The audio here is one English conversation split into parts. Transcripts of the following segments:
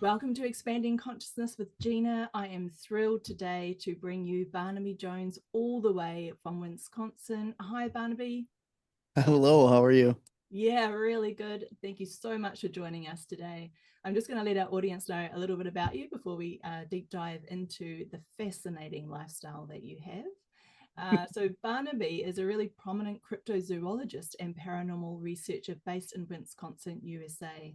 Welcome to Expanding Consciousness with Gina. I am thrilled today to bring you Barnaby Jones all the way from Wisconsin. Hi, Barnaby. Hello, how are you? Yeah, really good. Thank you so much for joining us today. I'm just going to let our audience know a little bit about you before we deep dive into the fascinating lifestyle that you have. So Barnaby is a really prominent cryptozoologist and paranormal researcher based in Wisconsin, USA.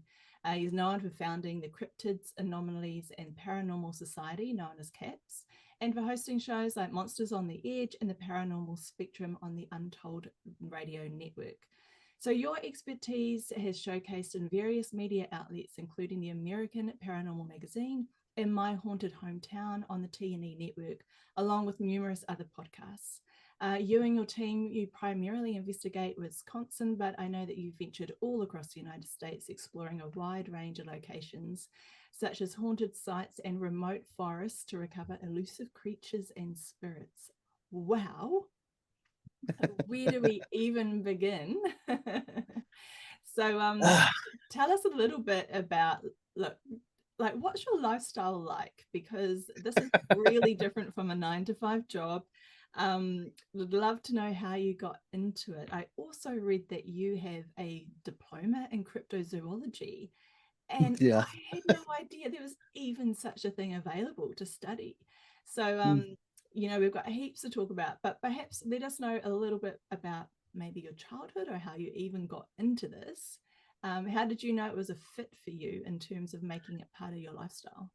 He's known for founding the Cryptids, Anomalies, and Paranormal Society, known as CAPS, and for hosting shows like Monsters on the Edge and the Paranormal Spectrum on the Untold Radio Network. So your expertise has showcased in various media outlets, including the American Paranormal Magazine and My Haunted Hometown on the T&E network, along with numerous other podcasts. You and your team, you primarily investigate Wisconsin, but I know that you've ventured all across the United States, exploring a wide range of locations, such as haunted sites and remote forests to recover elusive creatures and spirits. Wow. Where do we even begin? So tell us a little bit about, look, like, what's your lifestyle like? Because this is really different from a 9 to 5 job. Would love to know how you got into it. I also read that you have a diploma in cryptozoology, and Yeah. I had no idea there was even such a thing available to study. So, we've got heaps to talk about, but perhaps let us know a little bit about maybe your childhood or how you even got into this. How did you know it was a fit for you in terms of making it part of your lifestyle?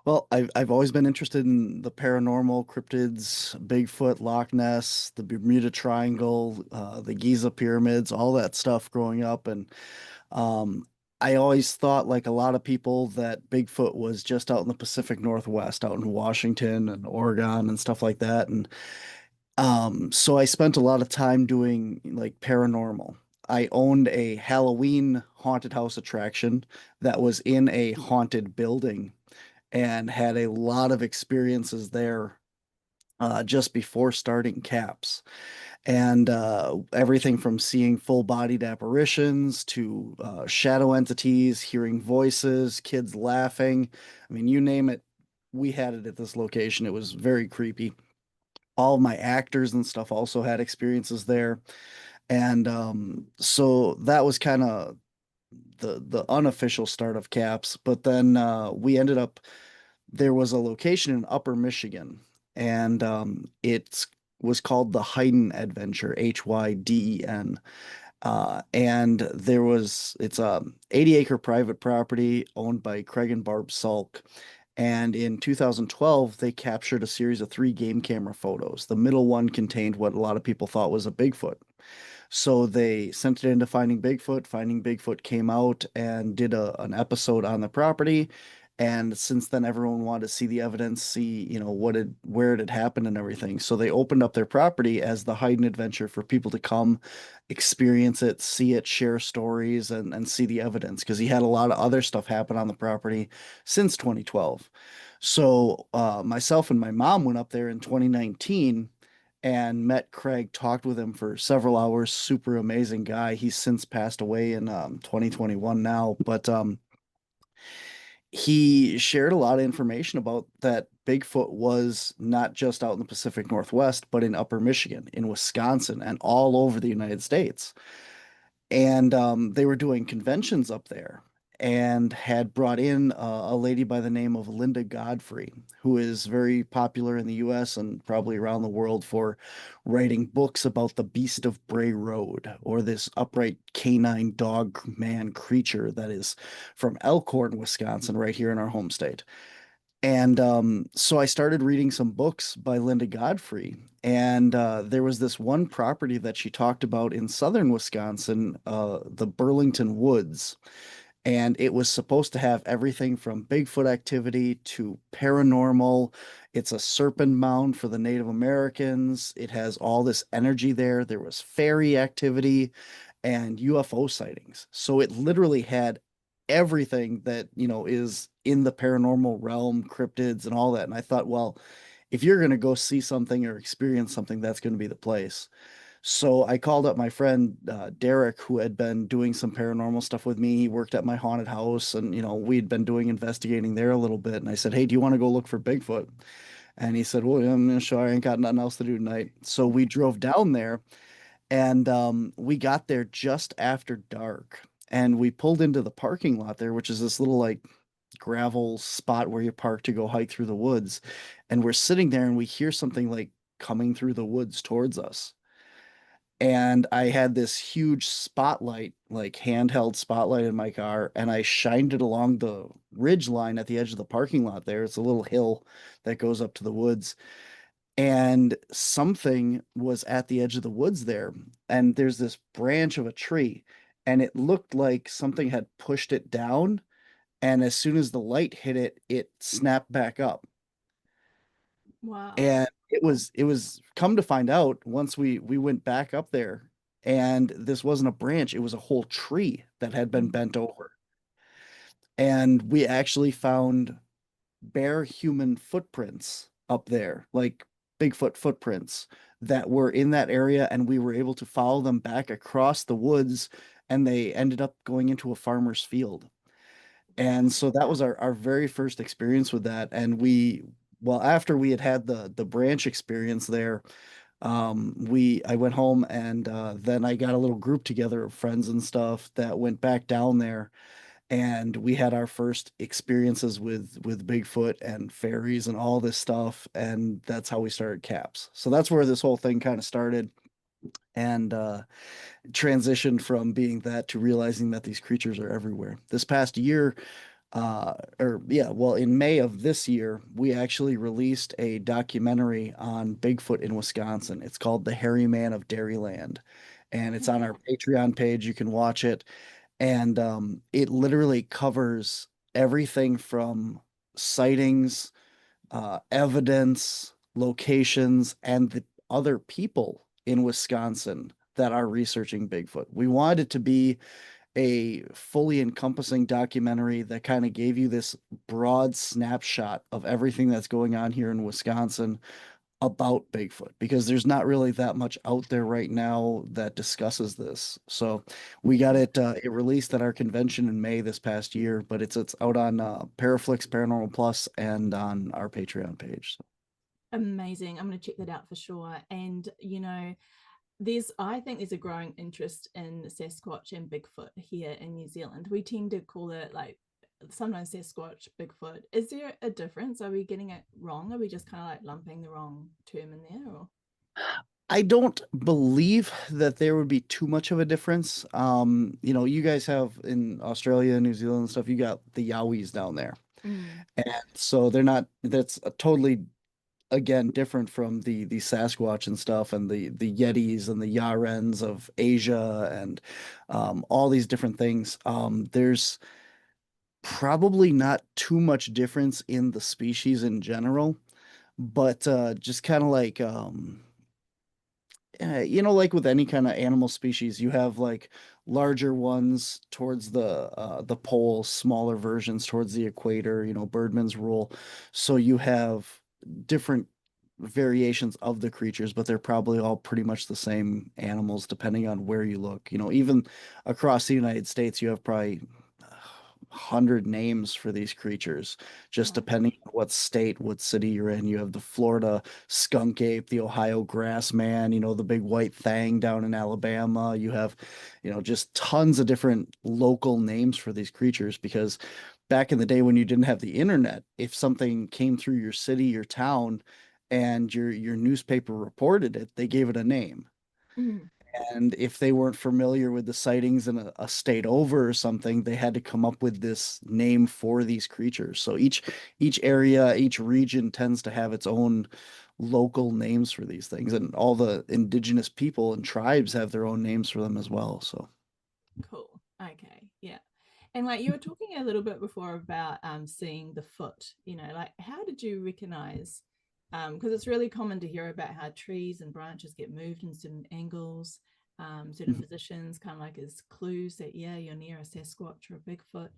Well, I've always been interested in the paranormal, cryptids, Bigfoot, Loch Ness, the Bermuda Triangle, the Giza pyramids, all that stuff growing up. And um, I always thought, like a lot of people, that Bigfoot was just out in the Pacific Northwest, out in Washington and Oregon and stuff like that. And so I spent a lot of time doing like paranormal. I owned a Halloween haunted house attraction that was in a haunted building and had a lot of experiences there just before starting CAPS. And everything from seeing full-bodied apparitions to shadow entities, hearing voices, kids laughing. I mean, you name it, we had it at this location. It was very creepy. All of my actors and stuff also had experiences there. And so that was kind of the unofficial start of CAPS. But then we ended up there was a location in Upper Michigan, and it was called the Hydn Adventure, Hyden. And it's a 80-acre private property owned by Craig and Barb Salk. And in 2012, they captured a series of 3 game camera photos. The middle one contained what a lot of people thought was a Bigfoot. So they sent it into Finding Bigfoot. Finding Bigfoot came out and did an episode on the property. And since then, everyone wanted to see the evidence, see, where it had happened and everything. So they opened up their property as the Hydn Adventure for people to come experience it, see it, share stories, and see the evidence. Because he had a lot of other stuff happen on the property since 2012. So myself and my mom went up there in 2019 and met Craig, talked with him for several hours. Super amazing guy. He's since passed away in 2021 now, but he shared a lot of information about that Bigfoot was not just out in the Pacific Northwest, but in Upper Michigan, in Wisconsin, and all over the United States. And they were doing conventions up there and had brought in a lady by the name of Linda Godfrey, who is very popular in the US and probably around the world for writing books about the Beast of Bray Road, or this upright canine dog man creature that is from Elkhorn, Wisconsin, right here in our home state. And so I started reading some books by Linda Godfrey. And there was this one property that she talked about in southern Wisconsin, the Burlington Woods. And it was supposed to have everything from Bigfoot activity to paranormal. It's a serpent mound for the Native Americans. It has all this energy there. There was fairy activity and UFO sightings. So it literally had everything that, is in the paranormal realm, cryptids and all that. And I thought, well, if you're going to go see something or experience something, that's going to be the place. So I called up my friend Derek, who had been doing some paranormal stuff with me. He worked at my haunted house, and we'd been doing investigating there a little bit. And I said, "Hey, do you want to go look for Bigfoot?" And he said, "Well, yeah, I'm sure I ain't got nothing else to do tonight." So we drove down there, and we got there just after dark, and we pulled into the parking lot there, which is this little like gravel spot where you park to go hike through the woods. And we're sitting there, and we hear something like coming through the woods towards us. And I had this huge spotlight, like handheld spotlight in my car, and I shined it along the ridge line at the edge of the parking lot there. It's a little hill that goes up to the woods. And something was at the edge of the woods there. And there's this branch of a tree, and it looked like something had pushed it down. And as soon as the light hit it, it snapped back up. Wow. And it was come to find out once we went back up there, and this wasn't a branch, it was a whole tree that had been Mm. bent over. And we actually found bare human footprints up there, like Bigfoot footprints that were in that area, and we were able to follow them back across the woods, and they ended up going into a farmer's field. And so that was our very first experience with that. And well, after we had had the branch experience there, I went home, and then I got a little group together of friends and stuff that went back down there, and we had our first experiences with Bigfoot and fairies and all this stuff, and that's how we started CAPS. So that's where this whole thing kind of started, and transitioned from being that to realizing that these creatures are everywhere. This past year, or yeah, well, in May of this year, we actually released a documentary on Bigfoot in Wisconsin. It's called The Hairy Man of Dairyland, and it's on Okay. our Patreon page. You can watch it, and it literally covers everything from sightings, evidence, locations, and the other people in Wisconsin that are researching Bigfoot. We wanted it to be a fully encompassing documentary that kind of gave you this broad snapshot of everything that's going on here in Wisconsin about Bigfoot, because there's not really that much out there right now that discusses this. So we got it released at our convention in May this past year, but it's out on Paraflix, Paranormal Plus, and on our Patreon page. So. Amazing. I'm going to check that out for sure. And, I think there's a growing interest in Sasquatch and Bigfoot here in New Zealand. We tend to call it like sometimes Sasquatch, Bigfoot. Is there a difference? Are we getting it wrong? Are we just kind of like lumping the wrong term in there? Or I don't believe that there would be too much of a difference. You guys have in Australia, New Zealand and stuff, you got the Yowies down there. mm, And so that's a totally, again, different from the Sasquatch and stuff, and the Yetis and the Yarens of Asia, and all these different things. There's probably not too much difference in the species in general, but just kind of like like with any kind of animal species, you have like larger ones towards the pole, smaller versions towards the equator, Birdman's rule. So you have different variations of the creatures, but they're probably all pretty much the same animals depending on where you look. Even across the United States, you have probably 100 names for these creatures, just wow. depending on what state, what city you're in. You have the Florida skunk ape, the Ohio grass man, the big white thing down in Alabama. You have, just tons of different local names for these creatures, because back in the day when you didn't have the internet, if something came through your city or town and your newspaper reported it, they gave it a name. Mm, And if they weren't familiar with the sightings in a state over or something, they had to come up with this name for these creatures. So each area, each region tends to have its own local names for these things, and all the indigenous people and tribes have their own names for them as well. So cool. Okay. Yeah. And like you were talking a little bit before about seeing the foot, like how did you recognize? Because it's really common to hear about how trees and branches get moved in certain angles, certain positions, kind of like as clues that, yeah, you're near a Sasquatch or a Bigfoot.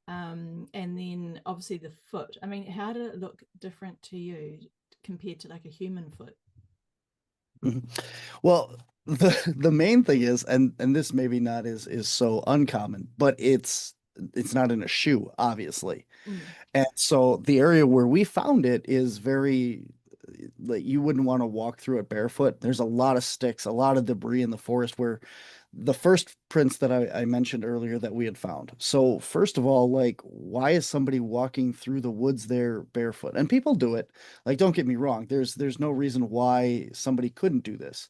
And then obviously the foot. I mean, how did it look different to you compared to like a human foot? Mhm. Well, the main thing is, and this maybe not is so uncommon, but it's not in a shoe, obviously. Mm. And so the area where we found it is very, like, you wouldn't want to walk through it barefoot. There's a lot of sticks, a lot of debris in the forest where the first prints that I mentioned earlier that we had found. So first of all, like, why is somebody walking through the woods there barefoot? And people do it. Like, don't get me wrong. There's no reason why somebody couldn't do this.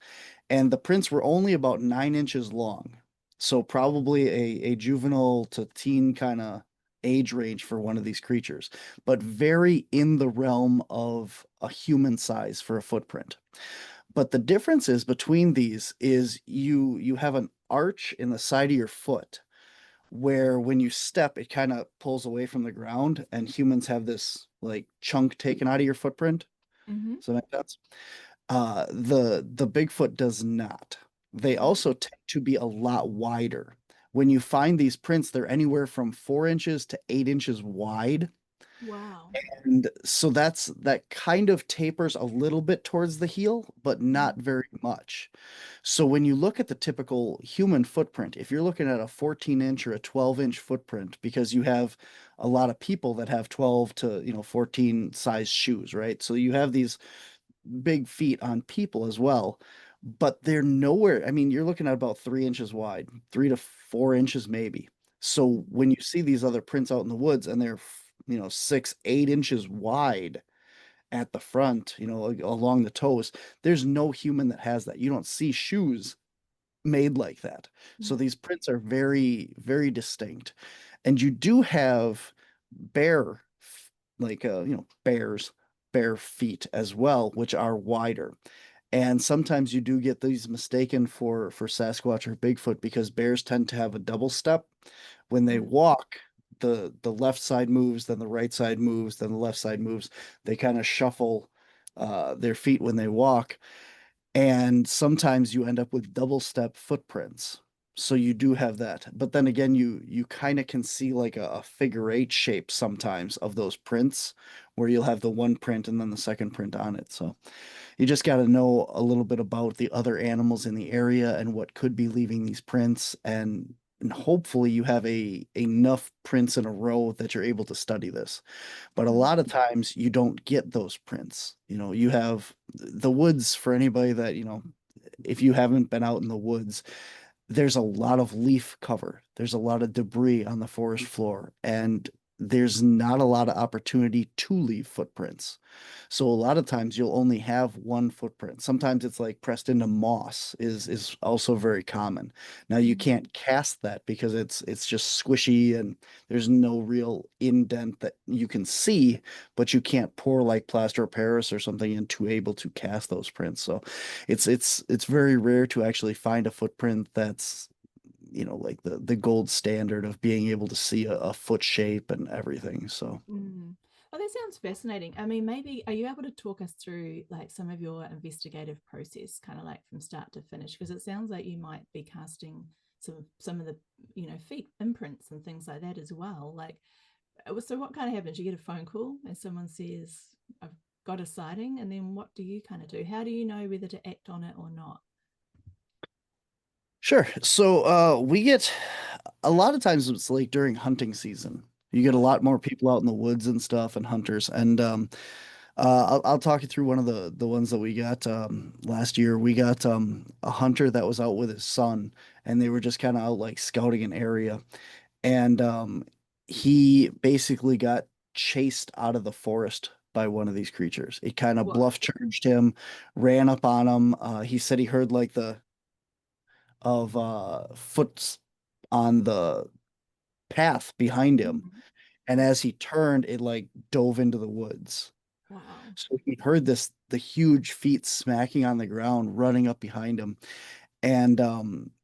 And the prints were only about 9 inches long. So probably a juvenile to teen kind of age range for one of these creatures, but very in the realm of a human size for a footprint. But the difference is between these is you have an arch in the side of your foot where when you step, it kind of pulls away from the ground, and humans have this like chunk taken out of your footprint. Hmm. So that makes sense. The Bigfoot does not. They Oh, also tend to be a lot wider. When you find these prints, they're anywhere from 4 inches to 8 inches wide. wow. And so that kind of tapers a little bit towards the heel, but not Mhm. very much. So when you look at the typical human footprint, if you're looking at a 14-inch or a 12-inch footprint, because you have a lot of people that have 12 to, 14 size shoes, right? So you have these big feet on people as well, but they're nowhere. I mean, you're looking at about 3 inches wide, 3 to 4 inches maybe. So when you see these other prints out in the woods and they're, 6, 8 inches wide at the front, like along the toes, there's no human that has that. You don't see shoes made like that. So Mhm. these prints are very, very distinct. And you do have bear, like, bears, bare feet as well, which are wider. And sometimes you do get these mistaken for Sasquatch or Bigfoot because bears tend to have a double step. When they Mm. walk, the left side moves, then the right side moves, then the left side moves. They kind of shuffle their feet when they walk. And sometimes you end up with double step footprints. So you do have that. But then again, you kind of can see like a figure eight shape sometimes of those prints where you'll have the one print and then the second print on it. So you just got to know a little bit about the other animals in the area and what could be leaving these prints, and hopefully you have a enough prints in a row that you're able to study this. But a Mm. lot of times you don't get those prints. You have the woods for anybody that, if you haven't been out in the woods, there's a lot of leaf cover. There's a lot of debris on the forest floor, and there's not a lot of opportunity to leave footprints. So a lot of times you'll only have one footprint. Sometimes it's like pressed into moss is also very common. Now you Mm. can't cast that because it's just squishy and there's no real indent that you can see, but you can't pour like plaster of Paris or something into able to cast those prints. So it's very rare to actually find a footprint that's, like the gold standard of being able to see a foot shape and everything. So Mm. Oh, that sounds fascinating. I mean, maybe are you able to talk us through like some of your investigative process, kind of like from start to finish? Because it sounds like you might be casting some of the feet imprints and things like that as well. Like, so what kind of happens? You get a phone call and someone says, "I've got a sighting," and then what do you kind of do? How do you know whether to act on it or not? sure. So we get a lot of times it's like during hunting season. You get a Right. lot more people out in the woods and stuff and hunters. And I'll talk you through one of the ones that we got last year. We got a hunter that was out with his son, and they were just kind of out like scouting an area. And he basically got chased out of the forest by one of these creatures. It kind of Whoa. bluff charged him, ran up on him. He said he heard like the of foot on the path behind him. Mhm. And as he turned, it like dove into the woods. Wow. So he heard the huge feet smacking on the ground, running up behind him. And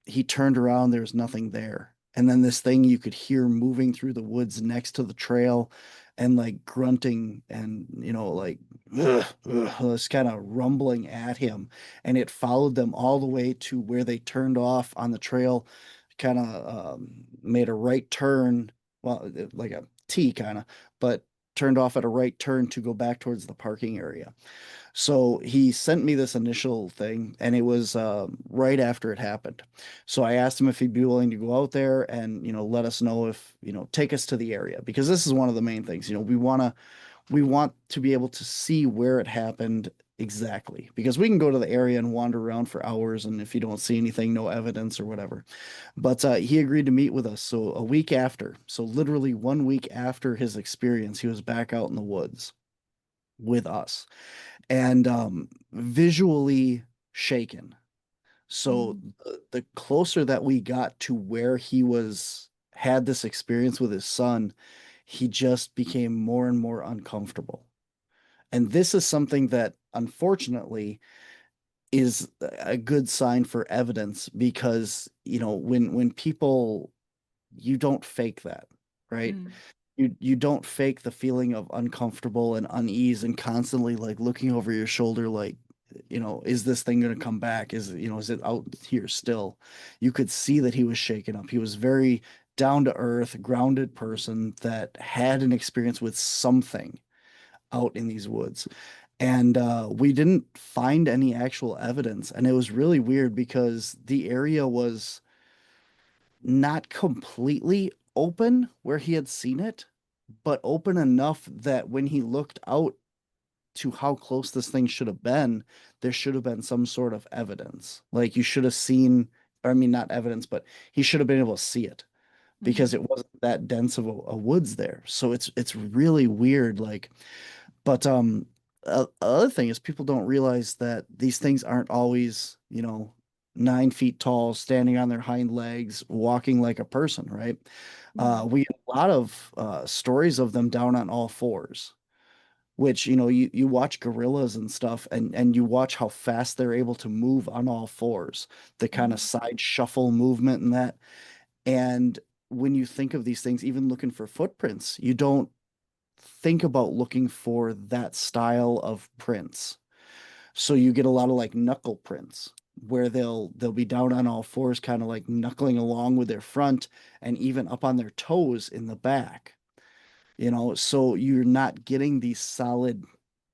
he turned around, there was nothing there. And then this thing you could hear moving through the woods next to the trail and like grunting and, like was kind of rumbling at him. And it followed them all the way to where they turned off on the trail, kind of made a right turn, well, like a T kind of, but turned off at a right turn to go back towards the parking area. So he sent me this initial thing, and it was right after it happened. So I asked him if he'd be willing to go out there and, let us know if, take us to the area, because this is one of the main things. We want to be able to see where it happened exactly, because we can go to the area and wander around for hours, and if you don't see anything, no evidence or whatever. But he agreed to meet with us. So a week after, so literally 1 week after his experience, he was back out in the woods with us, and visually shaken. So Mm. the closer that we got to where he was had this experience with his son, he just became more and more uncomfortable. And this is something that unfortunately is a good sign for evidence, because, when people, you don't fake that, right? Mm. You don't fake the feeling of uncomfortable and unease and constantly like looking over your shoulder, like, is this thing going to come back? Is it out here still? You could see that he was shaken up. He was very down to earth, grounded person that had an experience with something out in these woods. And we didn't find any actual evidence. And it was really weird because the area was not completely open where he had seen it, but open enough that when he looked out to how close this thing should have been, there should have been some sort of evidence. Like you should have seen, or I mean, not evidence, but he should have been able to see it, because Mm. it wasn't that dense of a woods there. So it's really weird. Like, but other thing is people don't realize that these things aren't always, 9 feet tall, standing on their hind legs, walking like a person, right? Mm. We get a lot of stories of them down on all fours, which, you watch gorillas and stuff, and you watch how fast they're able to move on all fours, the kind of Mm. side shuffle movement and that. And when you think of these things, even looking for footprints, you don't think about looking for that style of prints. So you get a lot of like knuckle prints where they'll be down on all fours, kind of like knuckling along with their front and even up on their toes in the back. So you're not getting these solid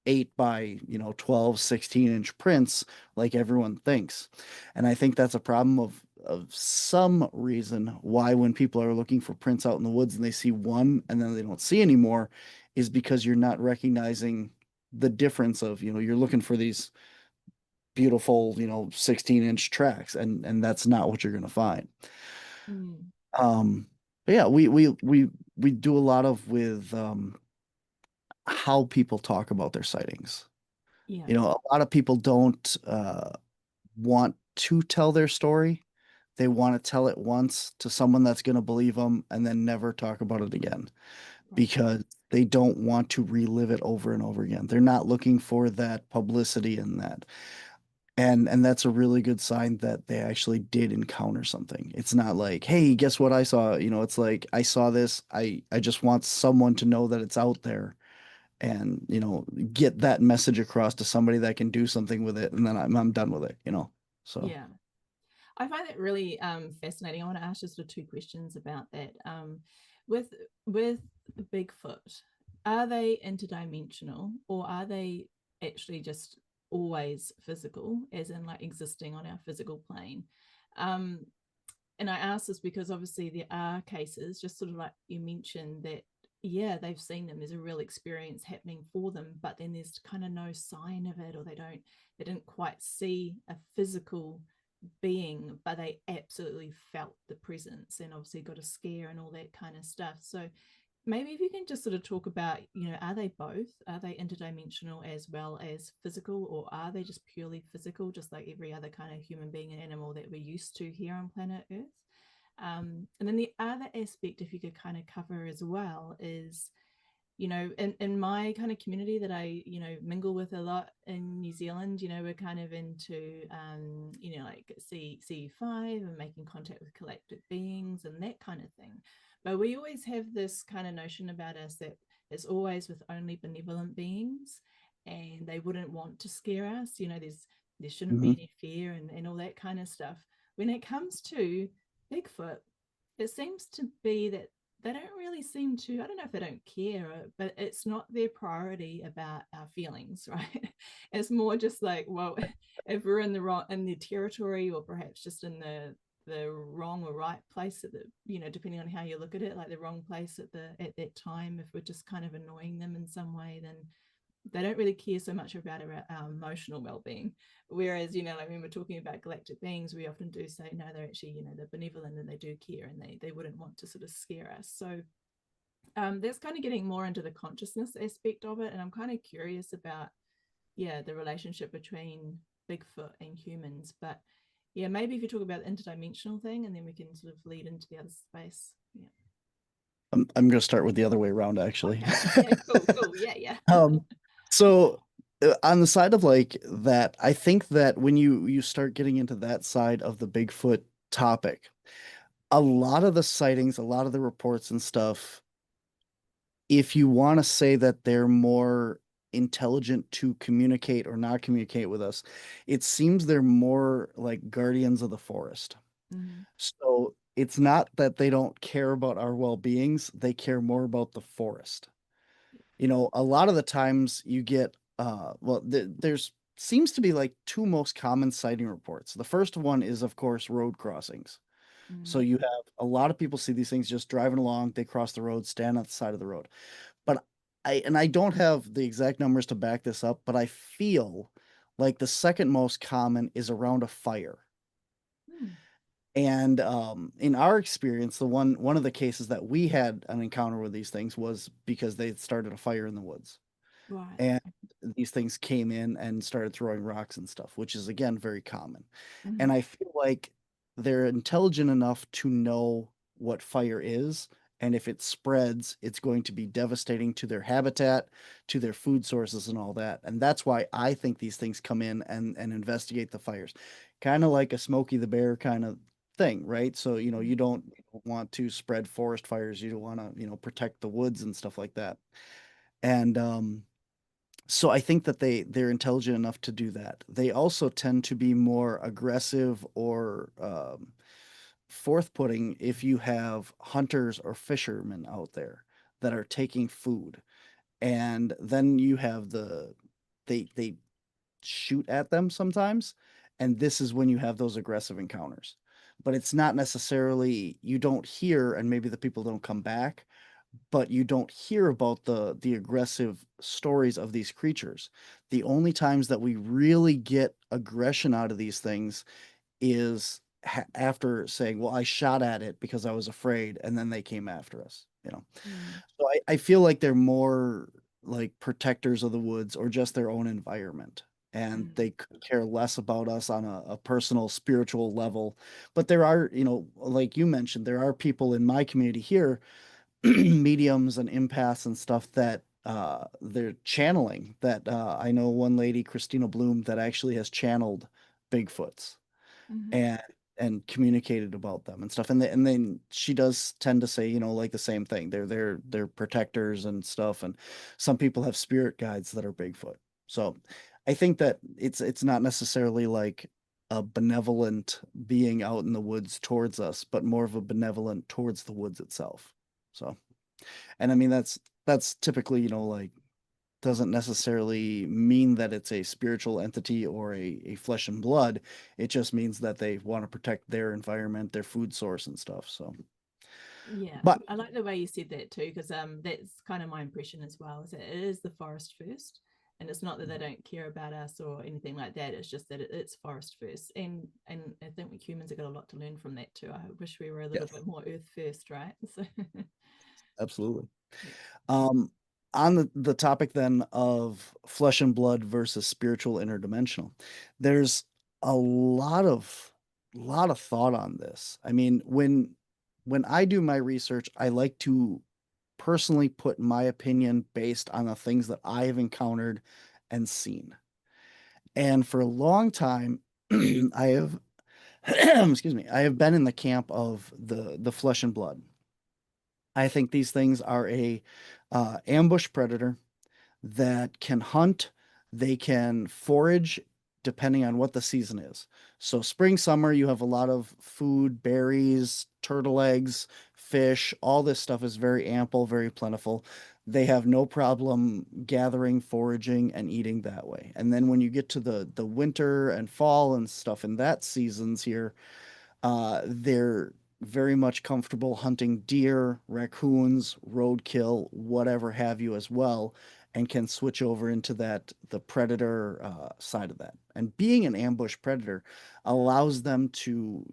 8 by 12, 16-inch prints like everyone thinks. And I think that's a problem of some reason why when people are looking for prints out in the woods and they see one and then they don't see anymore, is because you're not recognizing the difference of, you're looking for these beautiful 16-inch tracks, and that's not what you're going to find. Mm. But yeah, we do a lot of with how people talk about their sightings. Yeah. A lot of people don't want to tell their story. They want to tell it once to someone that's going to believe them and then never talk about it again, Right. because they don't want to relive it over and over again. They're not looking for that publicity and that. And that's a really good sign that they actually did encounter something. It's not like, hey, guess what I saw? It's like, I saw this. I just want someone to know that it's out there, and get that message across to somebody that can do something with it, and then I'm done with it. So Yeah. I find that really fascinating. I want to ask just sort of two questions about that. With with Bigfoot, are they interdimensional, or are they actually just always physical, as in like existing on our physical plane? Um, and I ask this because obviously there are cases, just sort of like you mentioned, that yeah, they've seen them. There's a real experience happening for them, but then there's kind of no sign of it, or they didn't quite see a physical being, but they absolutely felt the presence and obviously got a scare and all that kind of stuff. So maybe if you can just sort of talk about, are they both? Are they interdimensional as well as physical, or are they just purely physical, just like every other kind of human being and animal that we're used to here on planet Earth? And then the other aspect, if you could kind of cover as well, is in my kind of community that I mingle with a lot in New Zealand, we're kind of into like CE5 and making contact with collective beings and that kind of thing. But we always have this kind of notion about us that it's always with only benevolent beings, and they wouldn't want to scare us. There shouldn't be mhm. any fear and all that kind of stuff. When it comes to Bigfoot, it seems to be that they don't really seem to, I don't know if they don't care, but it's not their priority about our feelings, right? It's more just like, well, if we're in the wrong, in the territory, or perhaps just in the wrong or right place at the, depending on how you look at it, like the wrong place at that time, if we're just kind of annoying them in some way, then they don't really care so much about our emotional well-being. Whereas, like when we're talking about galactic beings, we often do say, no, they're actually, they're benevolent and they do care, and they wouldn't want to sort of scare us. So that's kind of getting more into the consciousness aspect of it. And I'm kind of curious about, the relationship between Bigfoot and humans. But yeah, maybe if you talk about the interdimensional thing, and then we can sort of lead into the other space. Yeah. I'm going to start with the other way around, actually. Okay. Yeah, cool, cool. Yeah, yeah. Um, so on the side of like that, I think that when you start getting into that side of the Bigfoot topic, a lot of the sightings, a lot of the reports and stuff, if you want to say that they're more intelligent to communicate or not communicate with us, it seems they're more like guardians of the forest. Mm-hmm. So it's not that they don't care about our well-beings, they care more about the forest. A lot of the times you get there's seems to be like two most common sighting reports. The first one is, of course, road crossings. So Mm-hmm. you have a lot of people see these things just driving along, they cross the road, stand on the side of the road. But I don't have the exact numbers to back this up, but I feel like the second most common is around a fire. Mm. And in our experience, the one of the cases that we had an encounter with these things was because they had started a fire in the woods. Right. And these things came in and started throwing rocks and stuff, which is again very common. Mm-hmm. And I feel like they're intelligent enough to know what fire is, and if it spreads, it's going to be devastating to their habitat, to their food sources, and all that. And that's why I think these things come in and investigate the fires, kind of like a Smokey the Bear kind of thing, right? So Mm-hmm. you don't want to spread forest fires, you don't want to protect the woods and stuff like that. And so I think that they're intelligent enough to do that. They also tend to be more aggressive or forth-putting if you have hunters or fishermen out there that are taking food, and then you have they shoot at them sometimes, and this is when you have those aggressive encounters. But it's not necessarily, you don't hear, and maybe the people don't come back, but you don't hear about the aggressive stories of these creatures. The only times that we really get aggression out of these things is after saying, "Well, I shot at it because I was afraid," and then they came after us. Mm. So I feel like they're more like protectors of the woods or just their own environment. And Mm. they could care less about us on a personal, spiritual level. But there are, like you mentioned, there are people in my community here, mediums and empaths and stuff that they're channeling. That I know one lady, Christina Bloom, that actually has channeled Bigfoots Mm-hmm. and communicated about them and stuff. And then she does tend to say, like the same thing. They're protectors and stuff. And some people have spirit guides that are Bigfoot. So I think that it's not necessarily like a benevolent being out in the woods towards us, but more of a benevolent towards the woods itself. So, and I mean that's typically, like doesn't necessarily mean that it's a spiritual entity or a flesh and blood. It just means that they want to protect their environment, their food source and stuff. So, Yeah, but I like the way you said that too, because that's kind of my impression as well. Is that it is the forest first, and it's not that they don't care about us or anything like that. It's just that it's forest first, and I think we humans have got a lot to learn from that too. I wish we were a little yes, bit more earth first, right? So, absolutely. yeah. Um, on the topic then of flesh and blood versus spiritual interdimensional, there's a lot of thought on this. I mean, when I do my research, I like to personally put my opinion based on the things that I have encountered and seen. And for a long time, I have excuse me, I have been in the camp of the flesh and blood. I think these things are a ambush predator that can hunt, they can forage, depending on what the season is. So spring, summer, you have a lot of food, berries, turtle eggs, fish, all this stuff is very ample, very plentiful. They have no problem gathering, foraging, and eating that way. And then when you get to the winter and fall and stuff in that seasons here, they're very much comfortable hunting deer, raccoons, roadkill, whatever have you as well, and can switch over into the predator side of that. And being an ambush predator allows them to,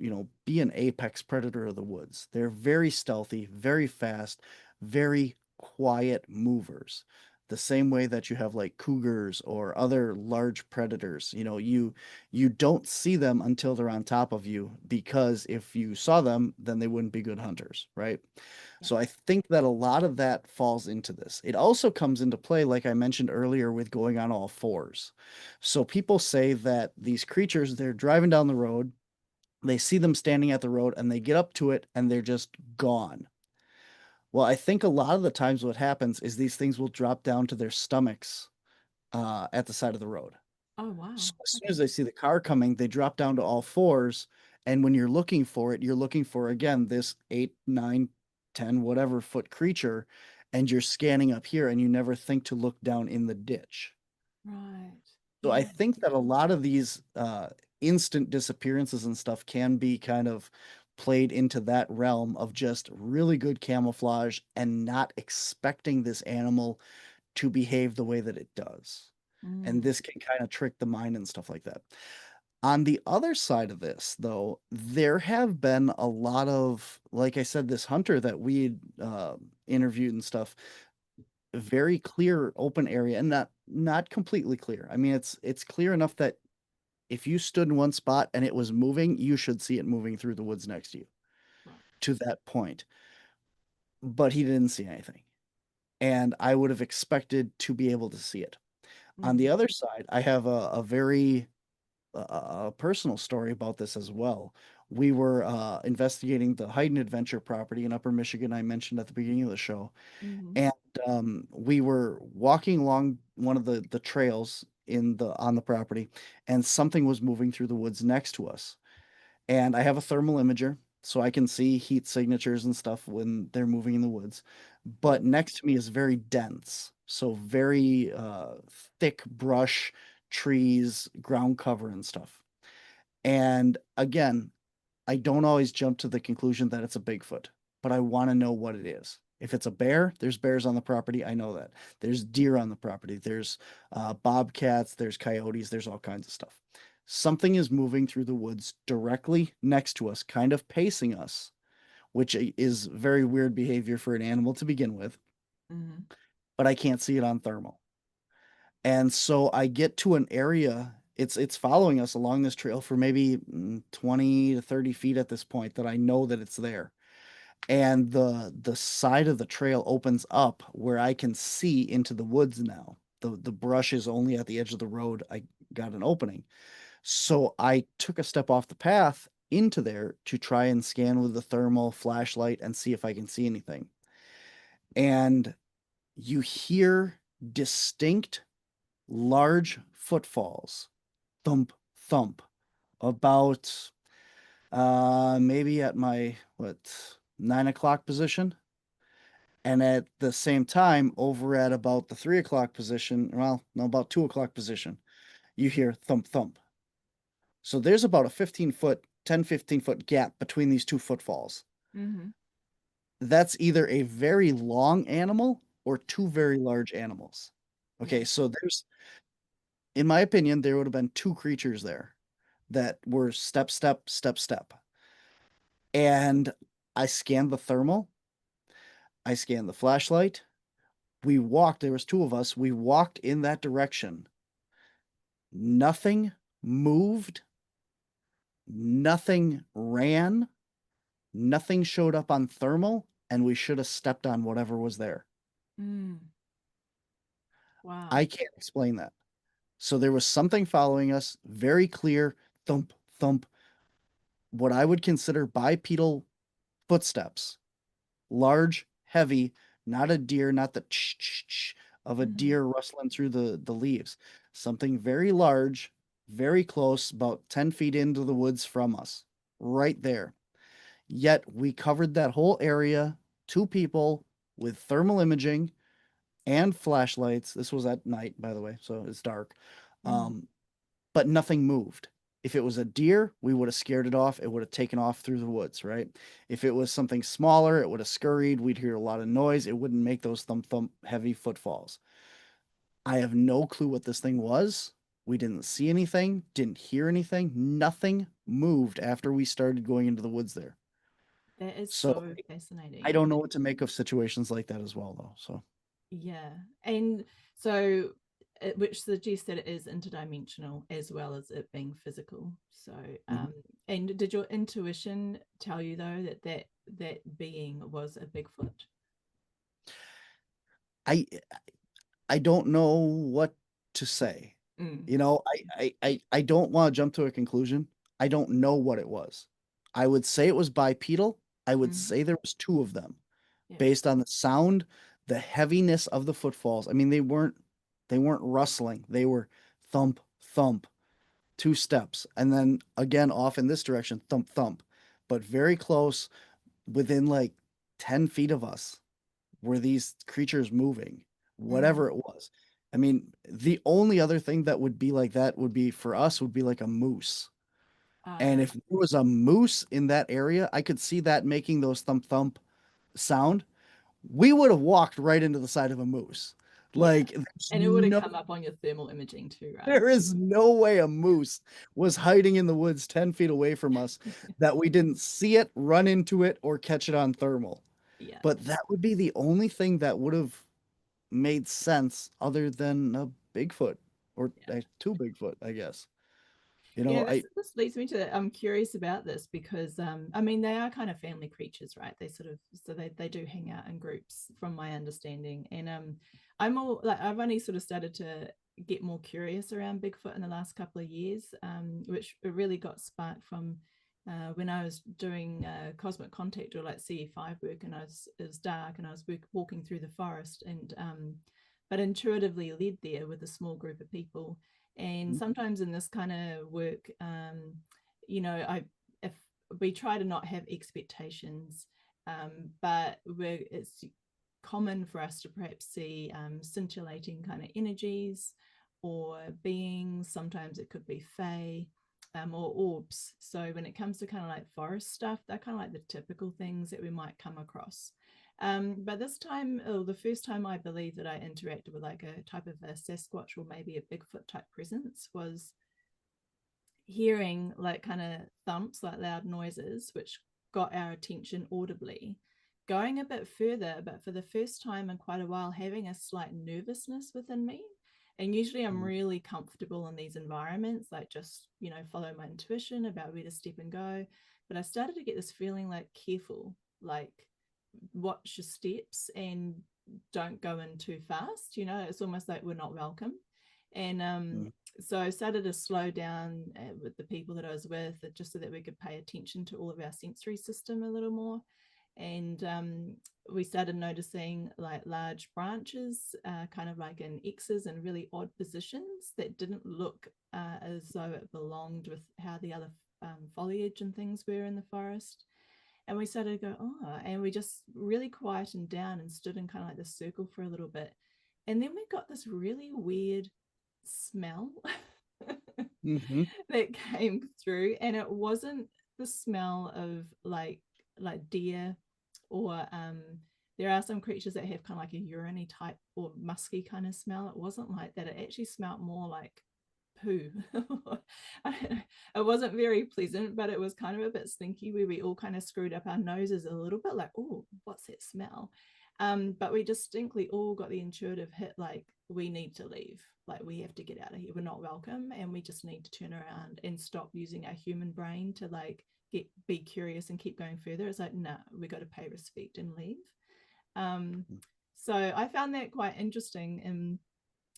be an apex predator of the woods. They're very stealthy, very fast, very quiet movers. The same way that you have like cougars or other large predators, you don't see them until they're on top of you, because if you saw them, then they wouldn't be good hunters, right? Yeah. So I think that a lot of that falls into this. It also comes into play, like I mentioned earlier, with going on all fours. So people say that these creatures, they're driving down the road, they see them standing at the road, and they get up to it and they're just gone. Well, I think a lot of the times what happens is these things will drop down to their stomachs at the side of the road. Oh, wow. So as soon as Okay. they see the car coming, they drop down to all fours. And when you're looking for it, you're looking for, again, this 8, 9, 10, whatever foot creature. And you're scanning up here and you never think to look down in the ditch. Right. So I Yeah. think that a lot of these instant disappearances and stuff can be kind of played into that realm of just really good camouflage and not expecting this animal to behave the way that it does. And Mm. this can kind of trick the mind and stuff like that. On the other side of this, though, there have been a lot of, like I said, this hunter that we interviewed and stuff, very clear open area, and not completely clear. I mean, it's clear enough that if you stood in one spot and it was moving, you should see it moving through the woods next to you Right. to that point. But he didn't see anything. And I would have expected to be able to see it. On the Mm. other side, I have a very personal story about this as well. We were investigating the Hydn Adventure property in Upper Michigan, I mentioned at the beginning of the show. Mm-hmm. And we were walking along one of the trails on the property, and something was moving through the woods next to us. And I have a thermal imager, so I can see heat signatures and stuff when they're moving in the woods. But next to me is very dense, so very thick brush, trees, ground cover, and stuff. And again, I don't always jump to the conclusion that it's a Bigfoot, but I want to know what it is. If it's a bear, there's bears on the property. I know that. There's deer on the property. There's bobcats. There's coyotes. There's all kinds of stuff. Something is moving through the woods directly next to us, kind of pacing us, which is very weird behavior for an animal to begin with, Mm-hmm. but I can't see it on thermal. And so I get to an area, it's following us along this trail for maybe 20 to 30 feet at this point that I know that it's there. And the side of the trail opens up where I can see into the woods now. The brush is only at the edge of the road. I got an opening. So I took a step off the path into there to try and scan with the thermal flashlight and see if I can see anything. And you hear distinct large footfalls, thump, thump, about maybe at my, 9 o'clock position. And at the same time, over at about the 3 o'clock position, well, no, about 2 o'clock position, you hear thump, thump. So there's about a 15-foot, 10, 15-foot gap between these two footfalls. Mm-hmm. That's either a very long animal or two very large animals. Yeah. Okay, so in my opinion, there would have been two creatures there that were step, step, step, step. And I scanned the thermal, I scanned the flashlight. We walked, there was two of us, we walked in that direction. Nothing moved, nothing ran, nothing showed up on thermal, and we should have stepped on whatever was there. Mm. Wow. I can't explain that. So there was something following us, very clear thump, thump, what I would consider bipedal footsteps, large, heavy, not a deer, not the ch of a Mm-hmm. deer rustling through the leaves. Something very large, very close, about 10 feet into the woods from us, right there. Yet we covered that whole area, two people with thermal imaging and flashlights. This was at night, by the way, so it's dark. Mm. Um, but nothing moved. If it was a deer, we would have scared it off. It would have taken off through the woods, right? If it was something smaller, it would have scurried. We'd hear a lot of noise. It wouldn't make those thump thump heavy footfalls. I have no clue what this thing was. We didn't see anything, didn't hear anything. Nothing moved after we started going into the woods there. That is So so I fascinating. don't know what to make of situations like that as well, though. So Yeah. And so, which suggests that it is interdimensional as well as it being physical. So, mhm. and did your intuition tell you though that being was a Bigfoot? I I don't know what to say. Mm, You know, I don't want to jump to a conclusion. I don't know what it was. I would say it was bipedal. I would mm, say there was two of them yeah. based on the sound, the heaviness of the footfalls. I mean, they weren't rustling. They were thump thump, two steps, and then again off in this direction, thump thump, but very close within like 10 feet of us were these creatures moving, Mm, whatever it was. I mean, the only other thing that would be like that would be for us would be like a moose. And uh, if there was a moose in that area, I could see that making those thump thump sound. We would have walked right into the side of a moose. yeah. Like there's And it would have no come up on your thermal imaging too, right? there is no way a moose was hiding in the woods 10 feet away from us that we didn't see it, run into it, or catch it on thermal. Yeah. But that would be the only thing that would have made sense other than a Bigfoot or Yeah. two Bigfoot, I guess. Yeah, I this leads me to I'm curious about this because I mean they are kind of family creatures, right? They sort of so they do hang out in groups from my understanding. And I'm all like I've only sort of started to get more curious around Bigfoot in the last couple of years, which really got sparked from when I was doing cosmic contact or like CE5 work and it was dark and I was walking through the forest and but intuitively led there with a small group of people. And sometimes in this kind of work, you know, I if we try to not have expectations, but it's common for us to perhaps see scintillating kind of energies or beings. Sometimes it could be fae. Or orbs. So when it comes to kind of like forest stuff, they're kind of like the typical things that we might come across. But this time, or the first time I believe that I interacted with like a type of a Sasquatch or maybe a Bigfoot type presence was hearing like kind of thumps, like loud noises, which got our attention audibly. Going a bit further, but for the first time in quite a while, having a slight nervousness within me. And usually I'm Mhm. really comfortable in these environments, like just, you know, follow my intuition about where to step and go. But I started to get this feeling like careful, like watch your steps and don't go in too fast. You know, it's almost like we're not welcome. And Mhm. so I started to slow down with the people that I was with, just so that we could pay attention to all of our sensory system a little more. And we started noticing like large branches, kind of like in X's and really odd positions that didn't look as though it belonged with how the other foliage and things were in the forest. And we started to go, oh, and we just really quietened down and stood in kind of like this circle for a little bit. And then we got this really weird smell Mhm. that came through. And it wasn't the smell of like deer or there are some creatures that have kind of like a urine type or musky kind of smell. It wasn't like that. It actually smelled more like poo. It wasn't very pleasant, but it was kind of a bit stinky where we all kind of screwed up our noses a little bit like, oh, what's that smell? But we distinctly all got the intuitive hit like, we need to leave. Like, we have to get out of here. We're not welcome. And we just need to turn around and stop using our human brain to like be curious and keep going further. It's like, nah, we got to pay respect and leave. Um, so I found that quite interesting. And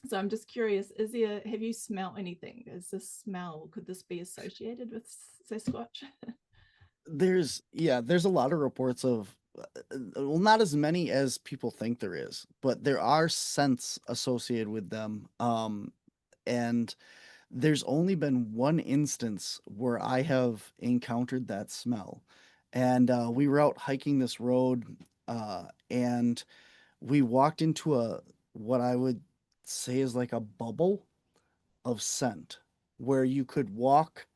so I'm just curious, have you smelled anything? Is this smell, could this be associated with Sasquatch? There's a lot of reports of well, not as many as people think there is, but there are scents associated with them. And There's only been one instance where I have encountered that smell. And we were out hiking this road, and we walked into what I would say is like a bubble of scent where you could walk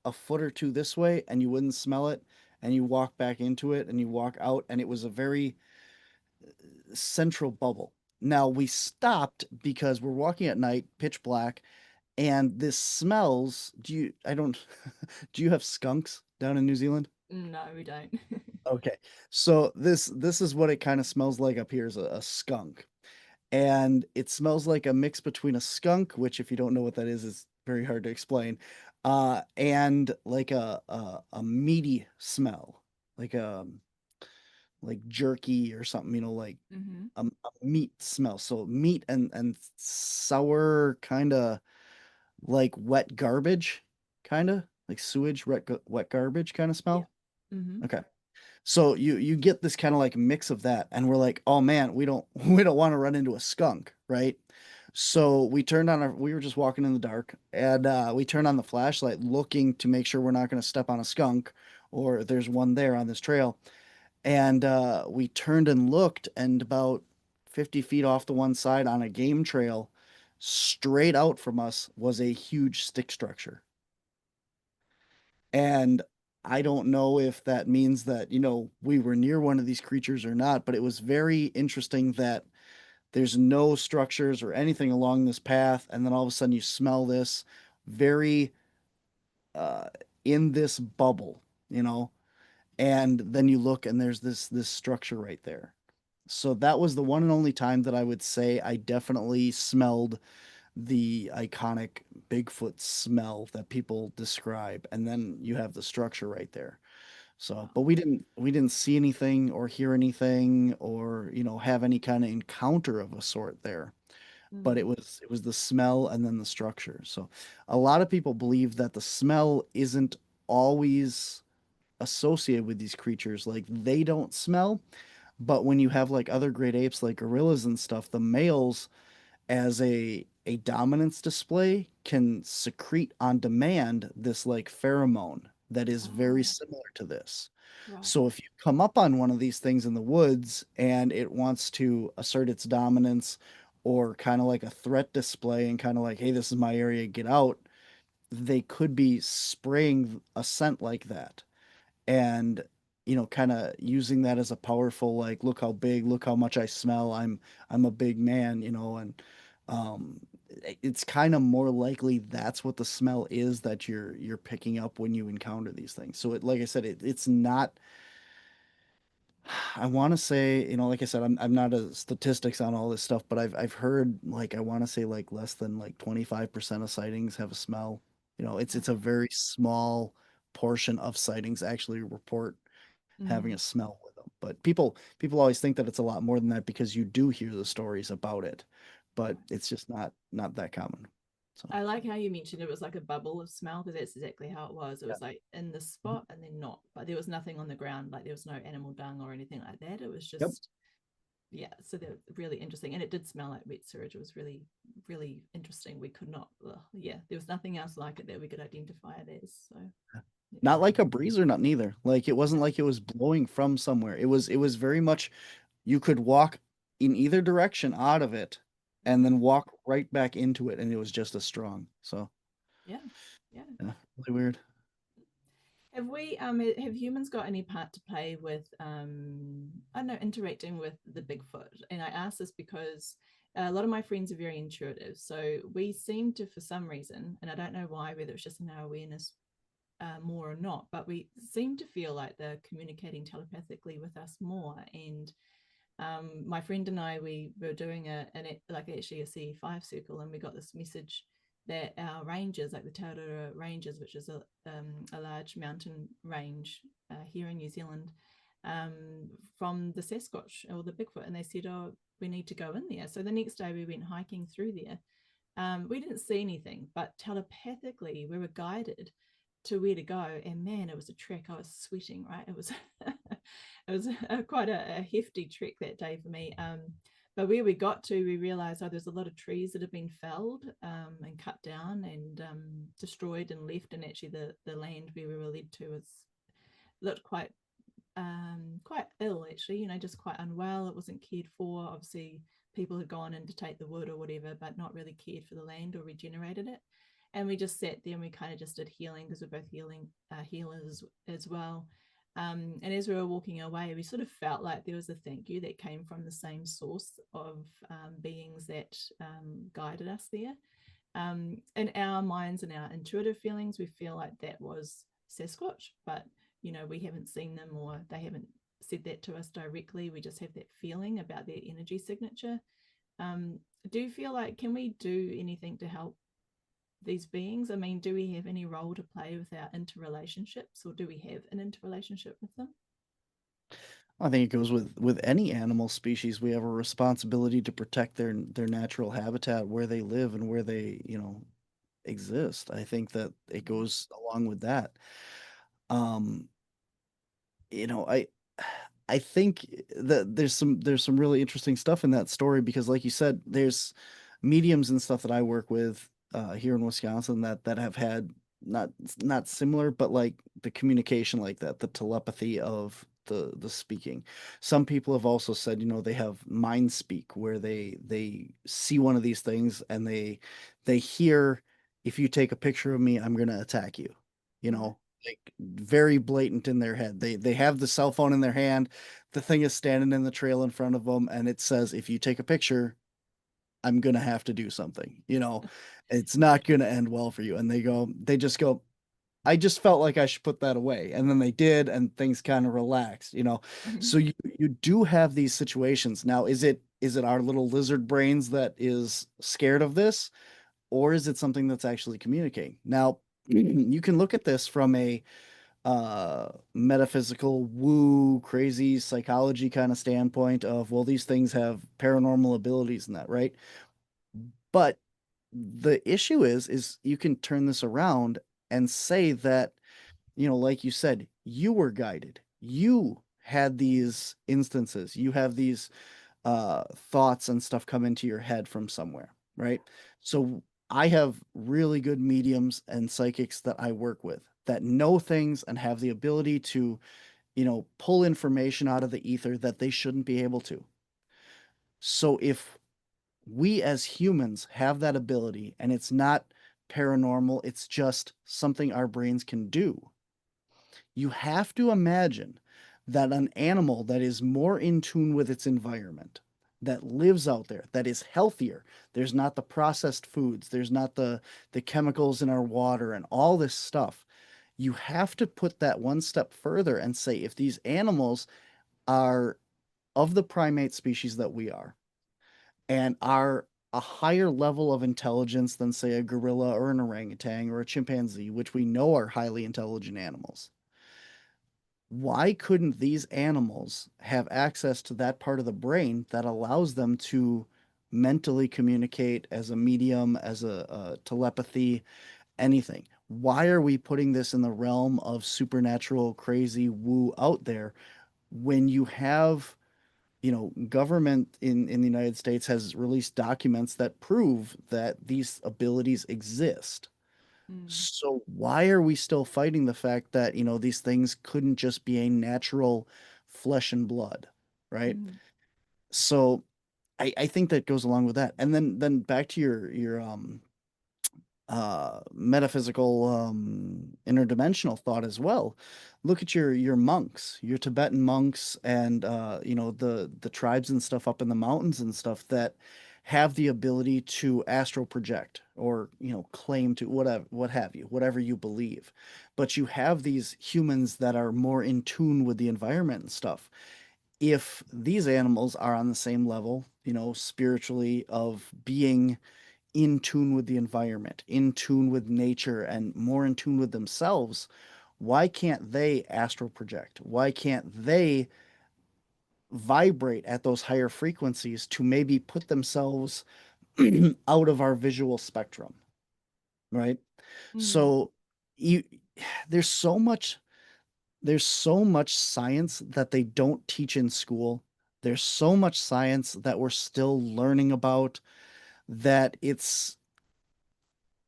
a foot or two this way and you wouldn't smell it, and you walk back into it and you walk out, and it was a very central bubble. Now we stopped because we're walking at night, pitch black, and this smells. I don't, do you have skunks down in New Zealand? No, we don't. Okay. So this is what it kind of smells like up here is a skunk. And it smells like a mix between a skunk, which if you don't know what that is very hard to explain, and like a meaty smell, like like jerky or something, Hmm. a meat smell. So meat and sour, kind of like wet garbage, kind of like sewage, wet garbage kind of Yeah. smell. Hmm. Okay. So you get this kind of like mix of that, and we're like, oh man, we don't we don't want to run into a skunk, right? So we were just walking in the dark, and we turned on the flashlight looking to make sure we're not going to step on a skunk or there's one there on this trail. And we turned and looked, and about 50 feet off to one side on a game trail, straight out from us was a huge stick structure. And I don't know if that means that, we were near one of these creatures or not, but it was very interesting that there's no structures or anything along this path. And then all of a sudden you smell this very uh, in this bubble, you know, and then you look and there's this structure right there. So that was the one and only time that I would say I definitely smelled the iconic Bigfoot smell that people describe, and then you have the structure right there. So, Wow. but we didn't see anything or hear anything or, have any kind of encounter of a sort there. But Mm. it was the smell and then the structure. So, a lot of people believe that the smell isn't always associated with these creatures. Like they don't smell, but when you have like other great apes like gorillas and stuff, the males as a dominance display can secrete on demand this like pheromone that is very Oh, similar to this. right. So if you come up on one of these things in the woods and it wants to assert its dominance or kind of like a threat display and kind of like, hey, this is my area, get out, they could be spraying a scent like that and kind of using that as a powerful like look how big, look how much I smell, I'm a big man, and um it's kind of more likely that's what the smell is that you're picking up when you encounter these things. So it, like I said, it's not, I want to say, like I said, I'm not a statistics on all this stuff, but I've heard like I want to say like less than like 25% of sightings have a smell. It's a Okay. very small portion of sightings actually report having Mm. a smell with them. But people always think that it's a lot more than that because you do hear the stories about it, but Right. it's just not that common. So I like how you mentioned it was like a bubble of smell because that's exactly how it was. It yeah. was like in the Mhm. spot and then not, but there was nothing on the ground, like there was no animal dung or anything like that. It was Yep. just, yeah, so they're really interesting. And it did smell like wet sewage. It was really, really interesting. We could not, yeah, there was nothing else like it that we could identify it as. So, yeah. Not like a breeze or nothing either. Like it wasn't No. like it was blowing from somewhere. It was very much you could walk in either direction out of it and Mm. then walk right back into it and it was just as strong. So Yeah. Yeah. yeah, really weird. Have humans got any part to play with I don't know, interacting with the Bigfoot? And I ask this because a lot of my friends are very intuitive. So we seem to, for some reason, and I don't know why, whether it's just in our awareness more or not, but we seem to feel like they're communicating telepathically with us more. And my friend and I, we were doing like actually a CE5 circle, and we got this message that our ranges, like the Tauranga Ranges, which is a large mountain range here in New Zealand, from the Sasquatch or the Bigfoot, and they said, "Oh, we need to go in there." So the next day we went hiking through there. We didn't see anything, but telepathically we were guided to where to go. And man, it was a trek. I was sweating, right? It was it was quite a hefty trek that day for me. But where we got to, we realized, oh, there's a lot of trees that have been felled and cut down and destroyed and left. And actually, the land where we were led to was looked quite ill, actually, just quite unwell. It wasn't cared for. Obviously, people had gone in to take the wood or whatever, but not really cared for the land or regenerated it. And we just sat there and we kind of just did healing, because we're both healers as well. And as we were walking away, we sort of felt like there was a thank you that came from the same source of beings that guided us there. In our minds and our intuitive feelings, we feel like that was Sasquatch, but we haven't seen them, or they haven't said that to us directly. We just have that feeling about their energy signature. Do you feel like, can we do anything to help these beings? I mean, do we have any role to play with our interrelationships, or do we have an interrelationship with them? I think it goes with any animal species. We have a responsibility to protect their natural habitat where they live and where they, exist. I think that it goes along with that. Um, you know, I think that there's some really interesting stuff in that story because, like you said, there's mediums and stuff that I work with here in Wisconsin that have had not not similar, but like the communication like that, the telepathy of the speaking. Some people have also said, they have mind speak where they see one of these things and they hear, if you take a picture of me, I'm gonna attack you. You Right. know, like very blatant in their head. They have the cell phone in their hand. The thing is standing in the trail in front of them, and it says, "If you take a picture, I'm gonna have to do something. It's Yeah. not gonna end well for you." And they just go, "I just felt like I should put that away," and then they did, and things kind of relaxed. Mhm. So you do have these situations. Now, is it our little lizard brains that is scared of this, or is it something that's actually communicating? Now, you can look at this from a metaphysical woo crazy psychology kind of standpoint of, well, these things have paranormal abilities and that, right? But the issue is you can turn this around and say that, like you said, you were guided, you had these instances, you have these thoughts and stuff come into your head from somewhere, right? So I have really good mediums and psychics that I work with that know things and have the ability to, pull information out of the ether that they shouldn't be able to. So if we as humans have that ability and it's not paranormal, it's just something our brains can do, you have to imagine that an animal that is more in tune with its environment, that lives out there, that is healthier, there's not the processed foods, there's not the chemicals in our water and all this stuff. You have to put that one step further and say, if these animals are of the primate species that we are and are a higher level of intelligence than, say, a gorilla or an orangutan or a chimpanzee, which we know are highly intelligent animals, why couldn't these animals have access to that part of the brain that allows them to mentally communicate as a medium, as a telepathy, anything? Why are we putting this in the realm of supernatural, crazy woo out there when you have, government in the United States has released documents that prove that these abilities exist? Mm. So why are we still fighting the fact that, these things couldn't just be a natural flesh and blood, right? Mm. So I think that goes along with that. And then back to your metaphysical interdimensional thought as well. Look at your monks, your Tibetan monks, and the tribes and stuff up in the mountains and stuff that have the ability to astral project or claim to whatever, what have you, whatever you believe. But you have these humans that are more in tune with the environment and stuff. If these animals are on the same level, spiritually, of being in tune with the environment, in tune with nature, and more in tune with themselves, why can't they astral project? Why can't they vibrate at those higher frequencies to maybe put themselves out of our visual spectrum, right? Mm. So you there's so much there's so much science that they don't teach in school. There's so much science that we're still learning about that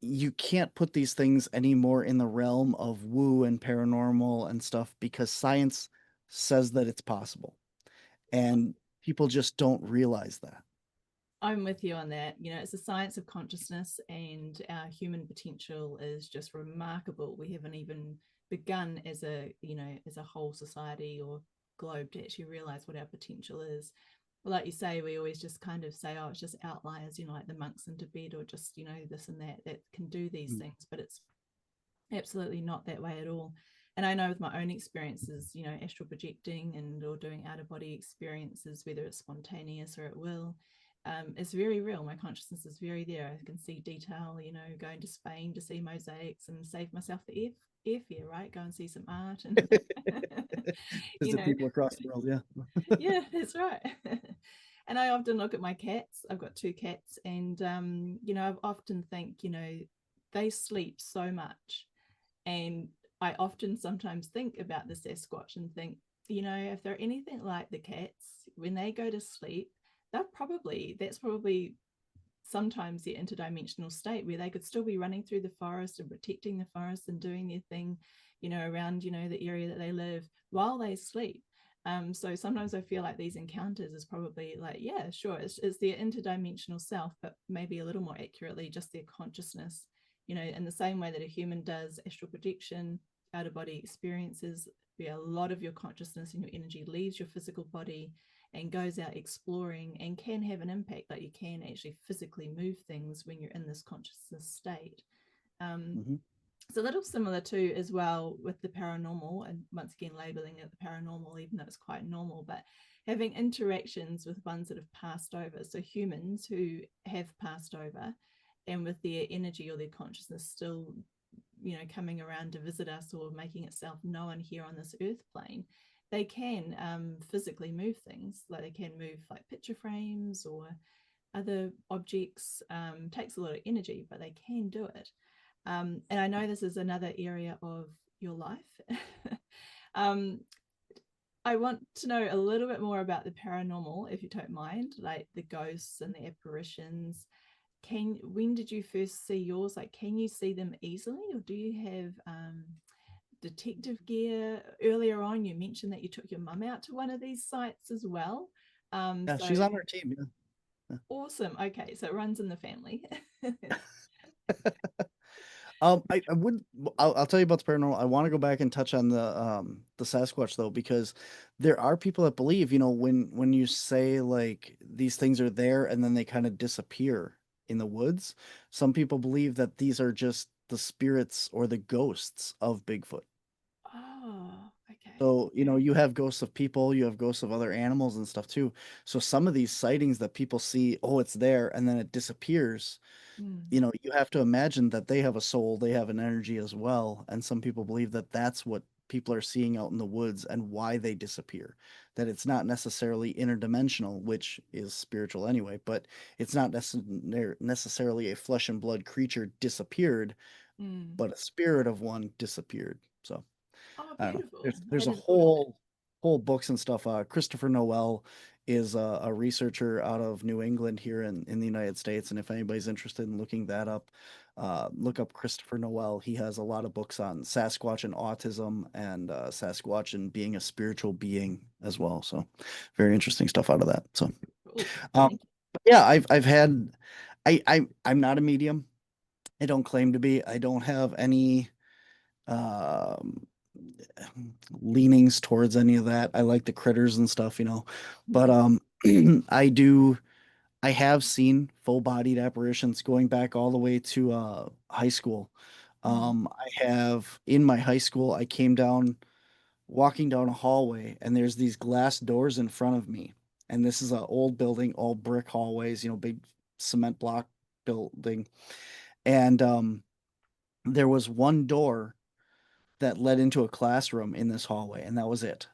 you can't put these things anymore in the realm of woo and paranormal and stuff because science says that it's possible. And people just don't realize that. I'm with you on that. You know, it's a science of consciousness, and our human potential is just remarkable. We haven't even begun as a, you know, as a whole society or globe to actually realize what our potential is. But like you say, we always just kind of say, oh, it's just outliers, you know, like the monks in Tibet, or just, you know, this and that can do these Mm. things. But it's absolutely not that way at all. And I know with my own experiences, you know, astral projecting and or doing out of body experiences, whether it's spontaneous or at will, it's very real. My consciousness is very there. I can see detail, you know, going to Spain to see mosaics and save myself the airfare, right? Go and see some art and you Visit know, people across the world, yeah. yeah, that's right. And I often look at my cats. I've got two cats, and you know, I often think, you know, they sleep so much, and I often sometimes think about the Sasquatch and think, you know, if they're anything like the cats, when they go to sleep, that's probably sometimes the interdimensional state where they could still be running through the forest and protecting the forest and doing their thing, you know, around, you know, the area that they live while they sleep. So sometimes I feel like these encounters is probably like, yeah, sure, it's their interdimensional self, but maybe a little more accurately, just their consciousness, you know, in the same way that a human does astral projection, out of body experiences, where a lot of your consciousness and your energy leaves your physical body and goes out exploring and can have an impact. Like you can actually physically move things when you're in this consciousness state. Um, Mhm. it's a little similar too as well with the paranormal, and once again labeling it the paranormal even though it's quite normal, but having interactions with ones that have passed over, so humans who have passed over and with their energy or their consciousness still, you know, coming around to visit us or making itself known here on this earth plane, they can physically move things. Like they can move like picture frames or other objects. Takes a lot of energy, but they can do it. And I know this is another area of your life. um, I want to know a little bit more about the paranormal, if you don't mind, like the ghosts and the apparitions. When did you first see yours? Like, can you see them easily, or do you have detective gear? Earlier on, you mentioned that you took your mum out to one of these sites as well. Yeah, she's So on our team, yeah. awesome. Okay, so it runs in the family. I would I'll tell you about the paranormal. I want to go back and touch on the Sasquatch though, because there are people that believe, you know, when you say like these things are there and then they kind of disappear in the woods, some people believe that these are just the spirits or the ghosts of Bigfoot. Oh, okay. So, you know, you have ghosts of people, you have ghosts of other animals and stuff too. So some of these sightings that people see, oh, it's there, and then it disappears, Mm, you know, you have to imagine that they have a soul, they have an energy as well. And some people believe that that's what people are seeing out in the woods and why they disappear. That it's not necessarily interdimensional, which is spiritual anyway, but it's not necessarily a flesh and blood creature disappeared, mm. but a spirit of one disappeared. So Oh, I don't know. beautiful. I There's a hadn't thought of that. whole books and stuff. Christopher Noel is a researcher out of New England here in the United States, and if anybody's interested in looking that up, look up Christopher Noel. He has a lot of books on Sasquatch and autism and Sasquatch and being a spiritual being as well. So very interesting stuff out of that. So Cool. um, Thank yeah, I've had I'm not a medium. I don't claim to be. I don't have any um leanings towards any of that. I like the critters and stuff, you know. But you. I have seen full-bodied apparitions going back all the way to high school. Mm, I have in my high school, I came down walking down a hallway and there's these glass doors in front of me. And this is an old building, all brick hallways, you know, big cement block building. And there was one door that led into a classroom in this hallway, and that was it.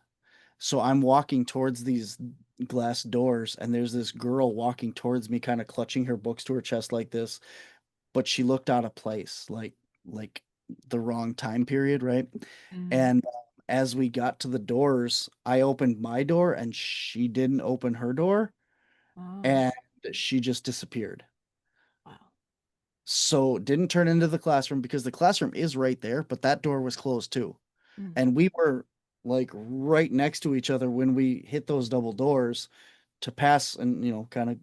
So I'm walking towards these glass doors, and there's this girl walking towards me, kind of clutching her books to her chest like this, but she looked out of place, like the wrong time period, right? mm, And as we got to the doors, I opened my door and she didn't open her door, Oh, and she just disappeared. wow. So didn't turn into the classroom because the classroom is right there, but that door was closed too. Mm, And we were like right next to each other when we hit those double doors to pass and kind of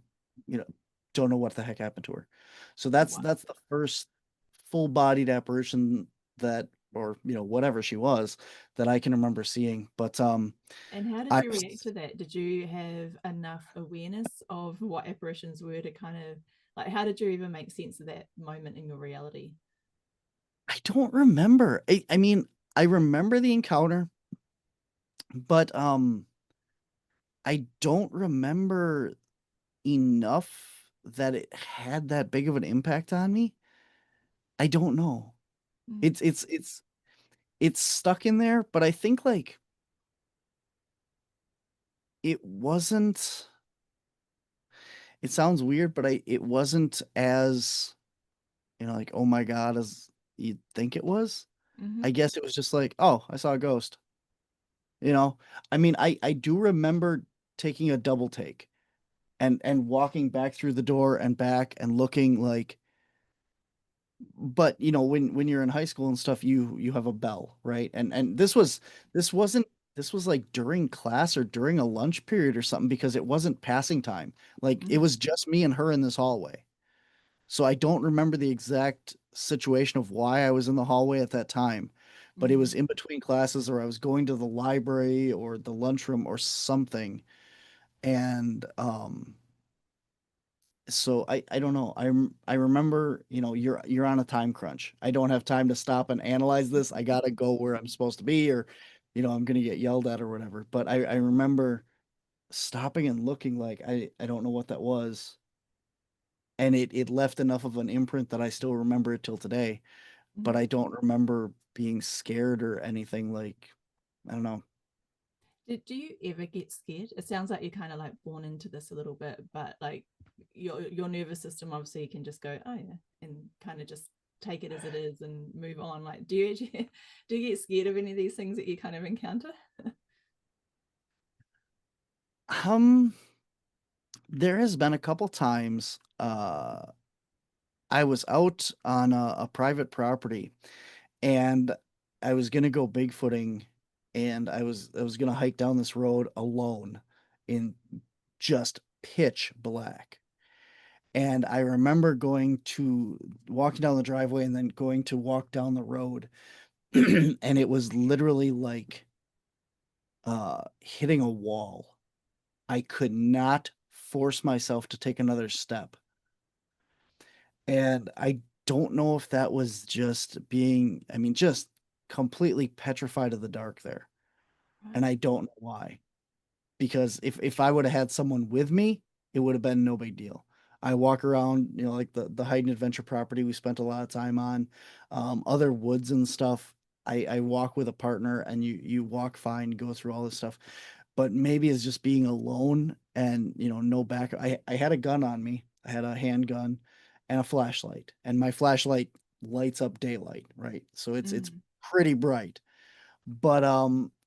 you know don't know what the heck happened to her. So that's wow. that's the first full-bodied apparition that, or whatever she was, that I can remember seeing. But And how did I you react to that? Did you have enough awareness of what apparitions were to kind of like, how did you even make sense of that moment in your reality? I don't remember. I mean, I remember the encounter, but I don't remember enough that it had that big of an impact on me. I don't know. Mm, It's stuck in there, but I think like it wasn't, it sounds weird, but it wasn't as, like, oh my God, as you'd think it was. mm-hmm, I guess it was just like, oh, I saw a ghost. You know, I mean, I do remember taking a double take and walking back through the door and back and looking like, but when you're in high school and stuff, you have a bell, right? And this was like during class or during a lunch period or something, because it wasn't passing time. Like it mm-hmm, was just me and her in this hallway. So I don't remember the exact situation of why I was in the hallway at that time, but it mm. was in between classes, or I was going to the library or the lunchroom or something. And so I don't know. I remember, you're on a time crunch. I don't have time to stop and analyze this. I gotta go where I'm supposed to be, or I'm gonna get yelled at or whatever. But I remember stopping and looking like I don't know what that was. And it left enough of an imprint that I still remember it till today. But Mm. I don't remember being scared or anything. Like, I don't know. Do you ever get scared? It sounds like you're kind of like born into this a little bit, but like your nervous system obviously can just go, oh yeah, and kind of just take it as it is and move on. Like, do you do you get scared of any of these things that you kind of encounter? Um, there has been a couple times I was out on a private property, and I was gonna go bigfooting, and I was gonna hike down this road alone in just pitch black. And I remember going to walking down the driveway and then going to walk down the road, and it was literally like hitting a wall. I could not force myself to take another step. And I don't know if that was just being, I mean, just completely petrified of the dark there. Right. And I don't know why. Because if I would have had someone with me, it would have been no big deal. I walk around, like the Hydn Adventure property we spent a lot of time on, other woods and stuff. I walk with a partner, and you walk fine, go through all this stuff. But maybe it's just being alone and no back. I had a gun on me. I had a handgun and a flashlight, and my flashlight lights up daylight, right? So it's Mm, pretty bright. But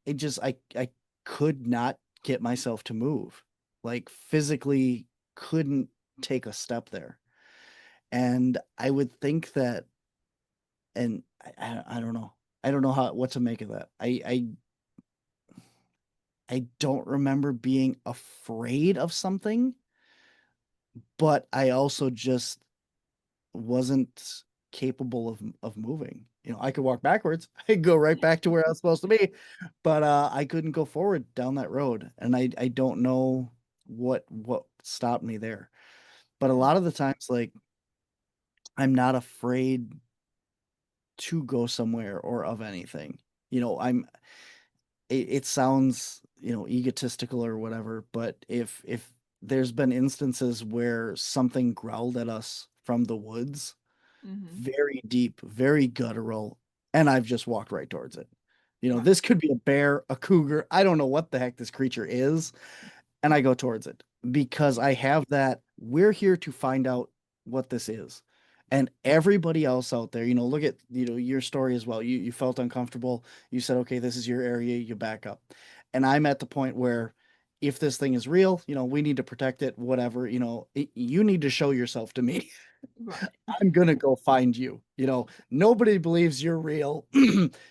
it just I could not get myself to move. Like physically couldn't take a step there. And I would think that, and I don't know. I don't know what to make of that. I don't remember being afraid of something, but I also just wasn't capable of moving. I could walk backwards. I could go right back to where I was supposed to be, but I couldn't go forward down that road. And I don't know what stopped me there. But a yeah. lot of the times, like, I'm not afraid to go somewhere or of anything. I'm it sounds, egotistical or whatever, but if there's been instances where something growled at us from the woods, Mm-hmm. very deep, very guttural, and I've just walked right towards it. Right. This could be a bear, a cougar. I don't know what the heck this creature is, and I go towards it because Yeah. I have that. We're here to find out what this is. And everybody else out there, look at, your story as well. You felt uncomfortable. You said, okay, this is your area, you back up. And I'm at the point where if this thing is real, we need to protect it, whatever, you need to show yourself to me. Right. I'm gonna go find you. Nobody believes you're real.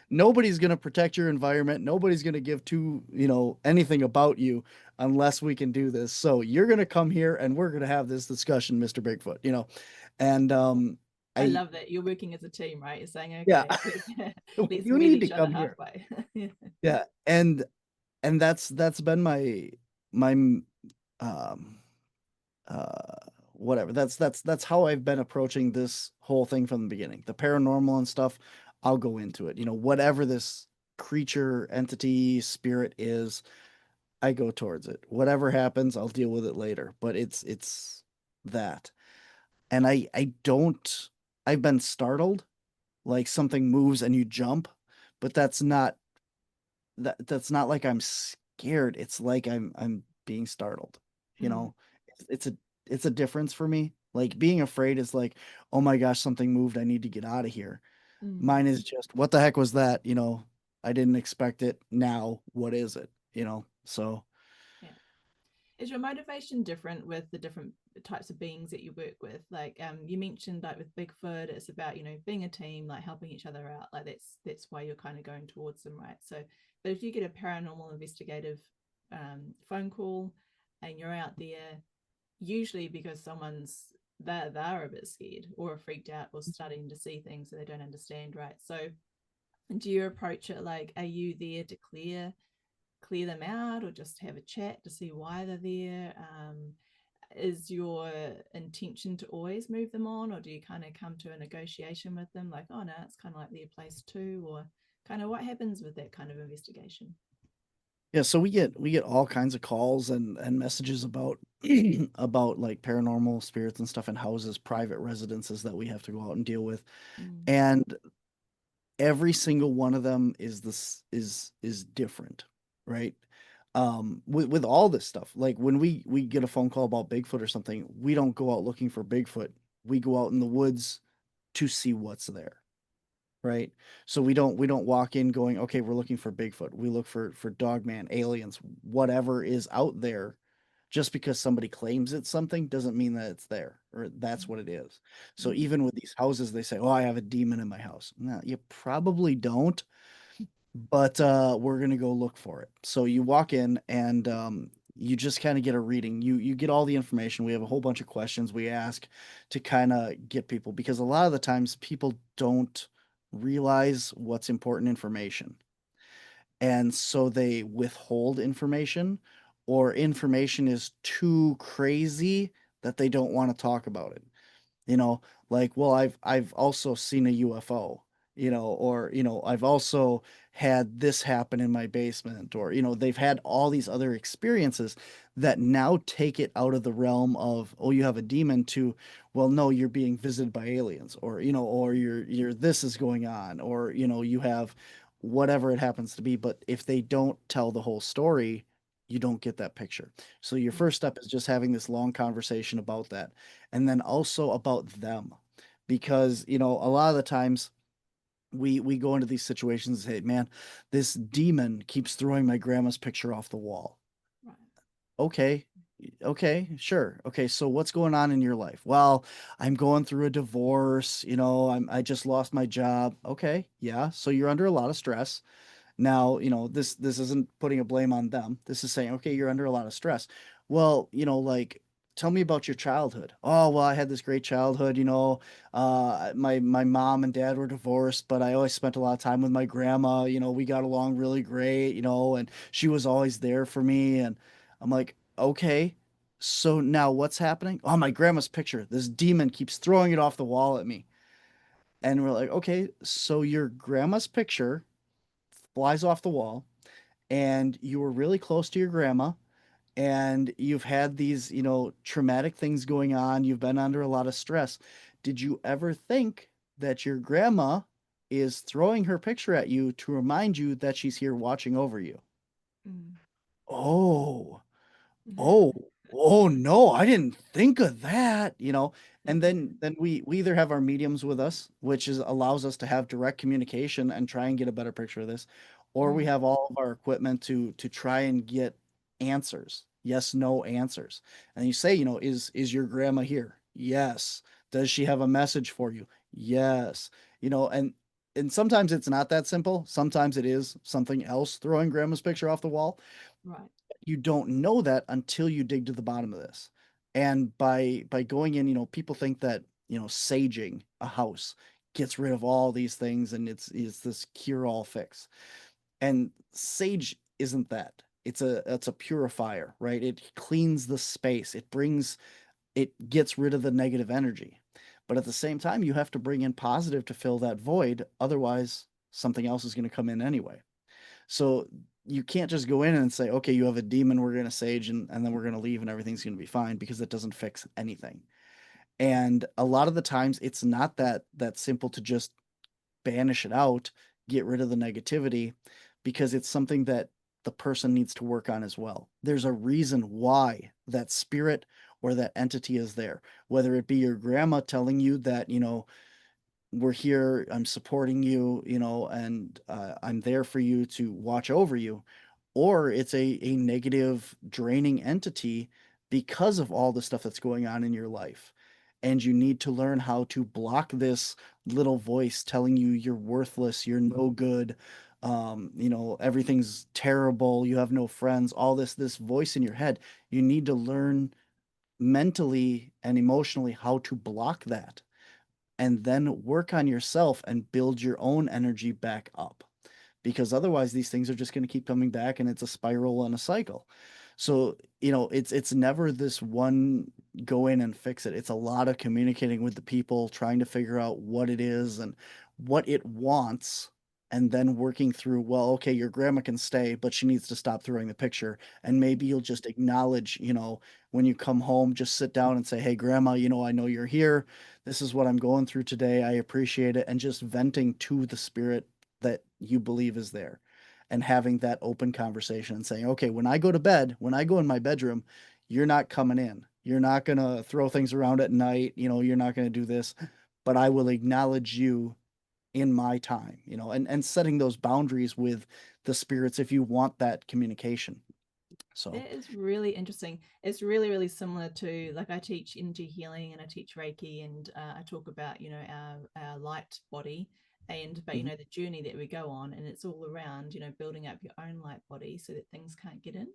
Nobody's gonna protect your environment. Nobody's gonna give anything about you unless we can do this. So you're gonna come here and we're gonna have this discussion, Mr. Bigfoot. And I I love that you're working as a team, right? You're saying, yeah, okay, let's you meet need to each other come here. halfway. Yeah, and that's been my um uh whatever. That's how I've been approaching this whole thing from the beginning. The paranormal and stuff, I'll go into it. Whatever this creature, entity, spirit is, I go towards it. Whatever happens, I'll deal with it later. But it's that. And I don't I've been startled, like something moves and you jump, but that's not like I'm scared. It's like I'm being startled. You Mm, know, it's a difference for me. Like being afraid is like, oh my gosh, something moved. I need to get out of here. mm, Mine is just, what the heck was that? I didn't expect it. Now, what is it? So yeah. Is your motivation different with the different types of beings that you work with? Like you mentioned, like with Bigfoot, it's about being a team, like helping each other out. Like that's why you're kind of going towards them, right? So, but if you get a paranormal investigative phone call and you're out there, usually because they're a bit scared or freaked out or starting to see things that they don't understand, right? So, do you approach it like, are you there to clear them out or just have a chat to see why they're there? Is your intention to always move them on, or do you kind of come to a negotiation with them like, oh no, it's kind of like their place too, or kind of what happens with that kind of investigation? yeah, so we get all kinds of calls and messages about about like paranormal spirits and stuff in houses, private residences that we have to go out and deal with. Mm, And every single one of them is different, right? With all this stuff, like when we get a phone call about Bigfoot or something, we don't go out looking for Bigfoot. We go out in the woods to see what's there, right? So we don't walk in going, okay, we're looking for Bigfoot. We look for dogman, aliens, whatever is out there. Just because somebody claims it's something doesn't mean that it's there or that's what it is. So mm, even with these houses, they say, "Oh, I have a demon in my house." No, you probably don't, but we're gonna go look for it. So you walk in and you just kind of get a reading. You get all the information. We have a whole bunch of questions we ask to kind of get people, because a lot of the times people don't realize what's important information, and so they withhold information, or information is too crazy that they don't want to talk about it. you know like, well, I've also seen a UFO, or I've also had this happen in my basement, or they've had all these other experiences that now take it out of the realm of, oh, you have a demon, to, well, no, you're being visited by aliens, or you're this is going on, or you have whatever it happens to be. But if they don't tell the whole story, you don't get that picture. So your mm, first step is just having this long conversation about that, and then also about them, because a lot of the times we go into these situations and say, man, this demon keeps throwing my grandma's picture off the wall. right. Okay, okay, sure, okay, so what's going on in your life? Well, I'm going through a divorce, I just lost my job. Okay, yeah, so you're under a lot of stress. Now, this isn't putting a blame on them. This is saying, okay, you're under a lot of stress. Well, like, tell me about your childhood. Oh, well, I had this great childhood. My mom and dad were divorced, but I always spent a lot of time with my grandma. We got along really great. And she was always there for me. And I'm like, okay, so now what's happening? Oh, my grandma's picture. This demon keeps throwing it off the wall at me. And we're like, okay, so your grandma's picture flies off the wall, and you were really close to your grandma, and you've had these, traumatic things going on. You've been under a lot of stress. Did you ever think that your grandma is throwing her picture at you to remind you that she's here watching over you? Mm. Oh, oh. oh no, I didn't think of that, and Mhm. then we either have our mediums with us, which is allows us to have direct communication and try and get a better picture of this, or we Mm, have all of our equipment to try and get answers, yes, no answers. And you say, is your grandma here? Yes. Does she have a message for you? Yes. And sometimes it's not that simple. Sometimes it is something else throwing grandma's picture off the wall. right. You don't know that until you dig to the bottom of this. And by going in, people think that, saging a house gets rid of all these things and it's this cure all fix. And sage isn't that. It's a purifier, right? It cleans the space. It gets rid of the negative energy. But at the same time, you have to bring in positive to fill that void. Otherwise, something else is going to come in anyway. So you can't just go in and say, okay, you have a demon, we're going to sage, and then we're going to leave and everything's going to be fine, because it doesn't fix anything. And a lot of the times it's not that simple to just banish it out, get rid of the negativity, because it's something that the person needs to work on as well. There's a reason why that spirit or that entity is there, whether it be your grandma telling you that, we're here, I'm supporting you, and I'm there for you to watch over you, or it's a negative, draining entity because of all the stuff that's going on in your life. And you need to learn how to block this little voice telling you you're worthless, you're no good, everything's terrible, you have no friends, all this voice in your head. You need to learn mentally and emotionally how to block that, and then work on yourself and build your own energy back up, because otherwise these things are just going to keep coming back and it's a spiral and a cycle. So, it's never this one go in and fix it. It's a lot of communicating with the people, trying to figure out what it is and what it wants, and then working through, well, okay, your grandma can stay, but she needs to stop throwing the picture. And maybe you'll just acknowledge, when you come home, just sit down and say, hey, grandma, I know you're here. This is what I'm going through today. I appreciate it. And just venting to the spirit that you believe is there, and having that open conversation and saying, okay, when I go to bed, when I go in my bedroom, you're not coming in. You're not going to throw things around at night. You're not going to do this, but I will acknowledge you in my time, and setting those boundaries with the spirits if you want that communication. So, That is really interesting. It's really, really similar to, like, I teach energy healing and I teach Reiki, and I talk about, our light body, and but mhm, the journey that we go on, and it's all around, building up your own light body so that things can't get in.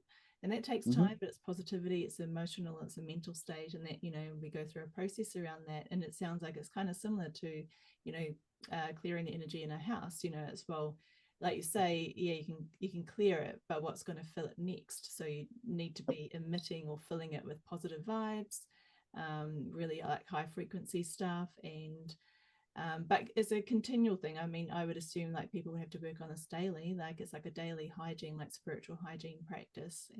And that takes mhm, time, but it's positivity, it's emotional, it's a mental state, and that, we go through a process around that. And it sounds like it's kind of similar to, clearing the energy in a house, as well. Like you say, yeah, you can clear it, but what's going to fill it next? So you need to be emitting or filling it with positive vibes, really like high frequency stuff. And but it's a continual thing. I mean, I would assume like people would have to work on this daily, like it's like a daily hygiene, like spiritual hygiene practice,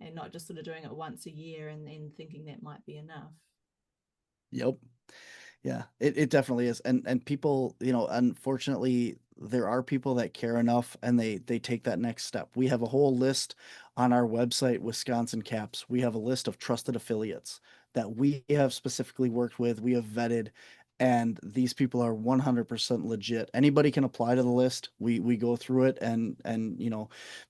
and not just sort of doing it once a year and then thinking that might be enough. yep. Yeah, it definitely is. And people, unfortunately, there are people that care enough and they take that next step. We have a whole list on our website, Wisconsin Caps. We have a list of trusted affiliates that we have specifically worked with, we have vetted, and these people are 100% legit. Anybody can apply to the list. We go through it, and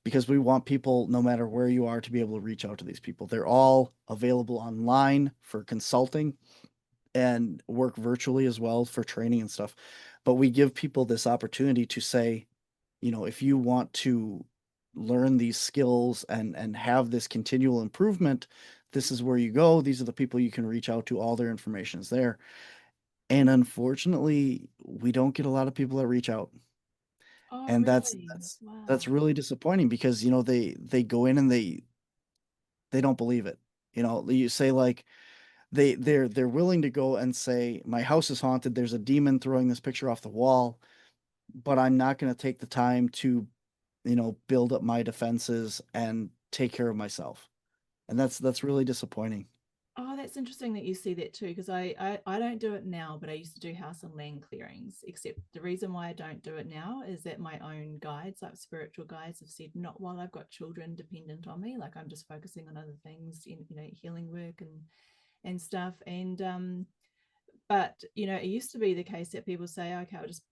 because we want people, no matter where you are, to be able to reach out to these people. They're all available online for consulting and work virtually as well for training and stuff. But we give people this opportunity to say, if you want to learn these skills and have this continual improvement, this is where you go. These are the people you can reach out to. All their information is there. And unfortunately, we don't get a lot of people that reach out. Oh, And that's really? that's that's Wow. really disappointing, because they go in and they don't believe it. You say, like, they're willing to go and say, my house is haunted, there's a demon throwing this picture off the wall, but I'm not going to take the time to, build up my defenses and take care of myself. And that's really disappointing. Oh, That's interesting that you see that too, because I don't do it now, but I used to do house and land clearings. Except the reason why I don't do it now is that my own guides, like spiritual guides, have said not while I've got children dependent on me. Like I'm just focusing on other things, healing work and stuff. And but it used to be the case that people say, okay, I'll just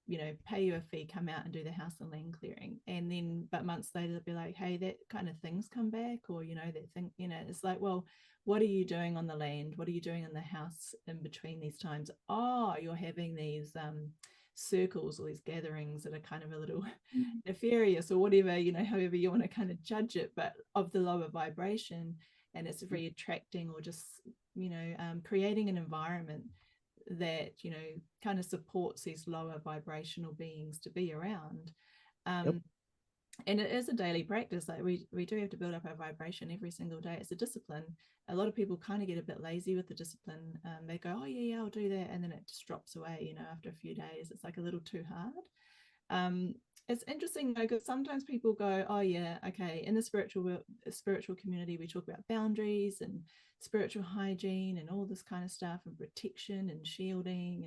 pay you a fee, come out and do the house and land clearing, and then but months later they'll be like, hey, that kind of things come back, or that thing, it's like, well, what are you doing on the land, what are you doing in the house in between these times? Oh, you're having these circles or these gatherings that are kind of a little nefarious or whatever, however you want to kind of judge it, but of the lower vibration, and it's very attracting, or just creating an environment that kind of supports these lower vibrational beings to be around. Yep. And it is a daily practice. Like we do have to build up our vibration every single day. It's a discipline. A lot of people kind of get a bit lazy with the discipline. They go, oh yeah, I'll do that, and then it just drops away. After a few days, it's like a little too hard. It's interesting though, because sometimes people go, oh yeah, okay, in the spiritual community we talk about boundaries and spiritual hygiene and all this kind of stuff, and protection and shielding,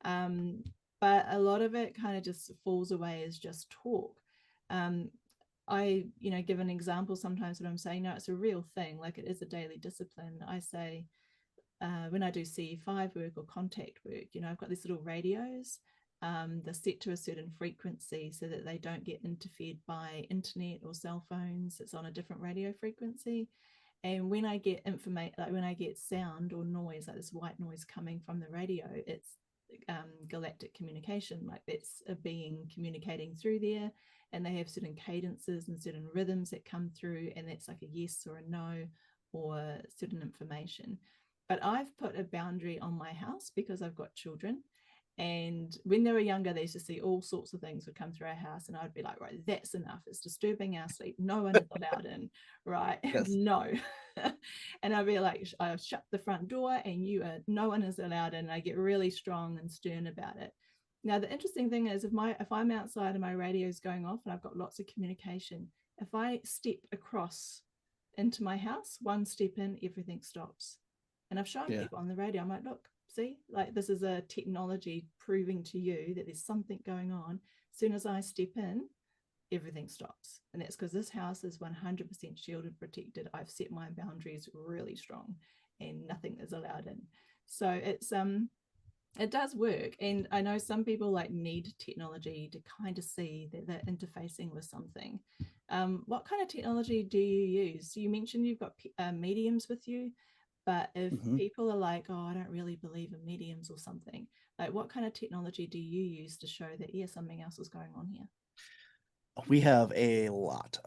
and but a lot of it kind of just falls away as just talk. I give an example sometimes when I'm saying, no, it's a real thing, like it is a daily discipline. I say, when I do CE5 work or contact work, I've got these little radios. They're set to a certain frequency so that they don't get interfered by internet or cell phones. It's on a different radio frequency. And when I get information, like when I get sound or noise, like this white noise coming from the radio, it's galactic communication. Like that's a being communicating through there, and they have certain cadences and certain rhythms that come through, and that's like a yes or a no or certain information. But I've put a boundary on my house because I've got children. And when they were younger, they used to see all sorts of things would come through our house, and I'd be like, right, that's enough. It's disturbing our sleep. No one is allowed in, right? Yes. No. And I'd be like, I've shut the front door, and no one is allowed in. And I get really strong and stern about it. Now, the interesting thing is, if I'm outside and my radio is going off and I've got lots of communication, if I step across into my house, one step in, everything stops. And I've shown people on the radio, I'm like, look, see, like this is a technology proving to you that there's something going on. As soon as I step in, everything stops. And that's because this house is 100% shielded, protected. I've set my boundaries really strong, and nothing is allowed in. So it does work. And I know some people like need technology to kind of see that they're interfacing with something. What kind of technology do you use? You mentioned you've got mediums with you. But if people are like, oh, I don't really believe in mediums or something, like what kind of technology do you use to show that, yeah, something else is going on here? We have a lot.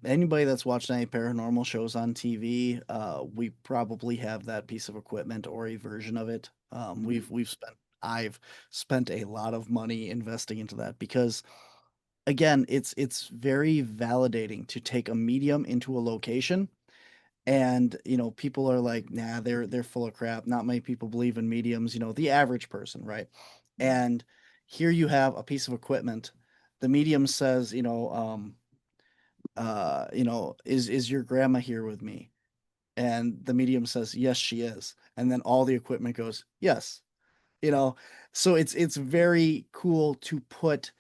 Anybody that's watched any paranormal shows on TV, we probably have that piece of equipment or a version of it. I've spent a lot of money investing into that because, again, it's very validating to take a medium into a location, and people are like, nah, they're full of crap. Not many people believe in mediums. The average person, right? And here you have a piece of equipment. The medium says, is your grandma here with me? And the medium says, yes, she is. And then all the equipment goes, yes. So it's very cool to put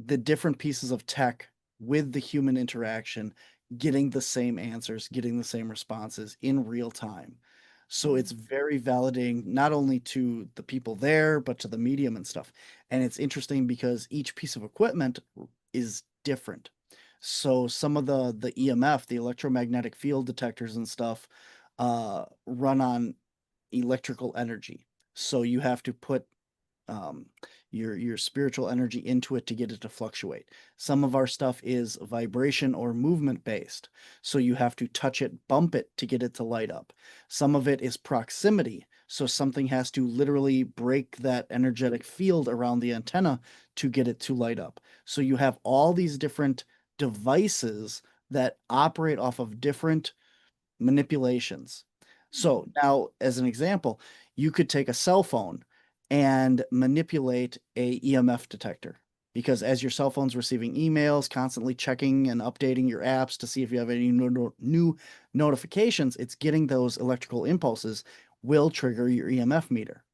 the different pieces of tech with the human interaction, getting the same answers, getting the same responses in real time. So it's very validating, not only to the people there, but to the medium and stuff. And it's interesting because each piece of equipment is different. So some of the EMF, the electromagnetic field detectors and stuff, run on electrical energy. So you have to put um, your spiritual energy into it to get it to fluctuate. Some of our stuff is vibration or movement based, so you have to touch it, bump it to get it to light up. Some of it is proximity, so something has to literally break that energetic field around the antenna to get it to light up. So you have all these different devices that operate off of different manipulations. So now, as an example, you could take a cell phone and manipulate a EMF detector, because as your cell phone's receiving emails, constantly checking and updating your apps to see if you have any new notifications, it's getting those electrical impulses. will trigger your EMF meter.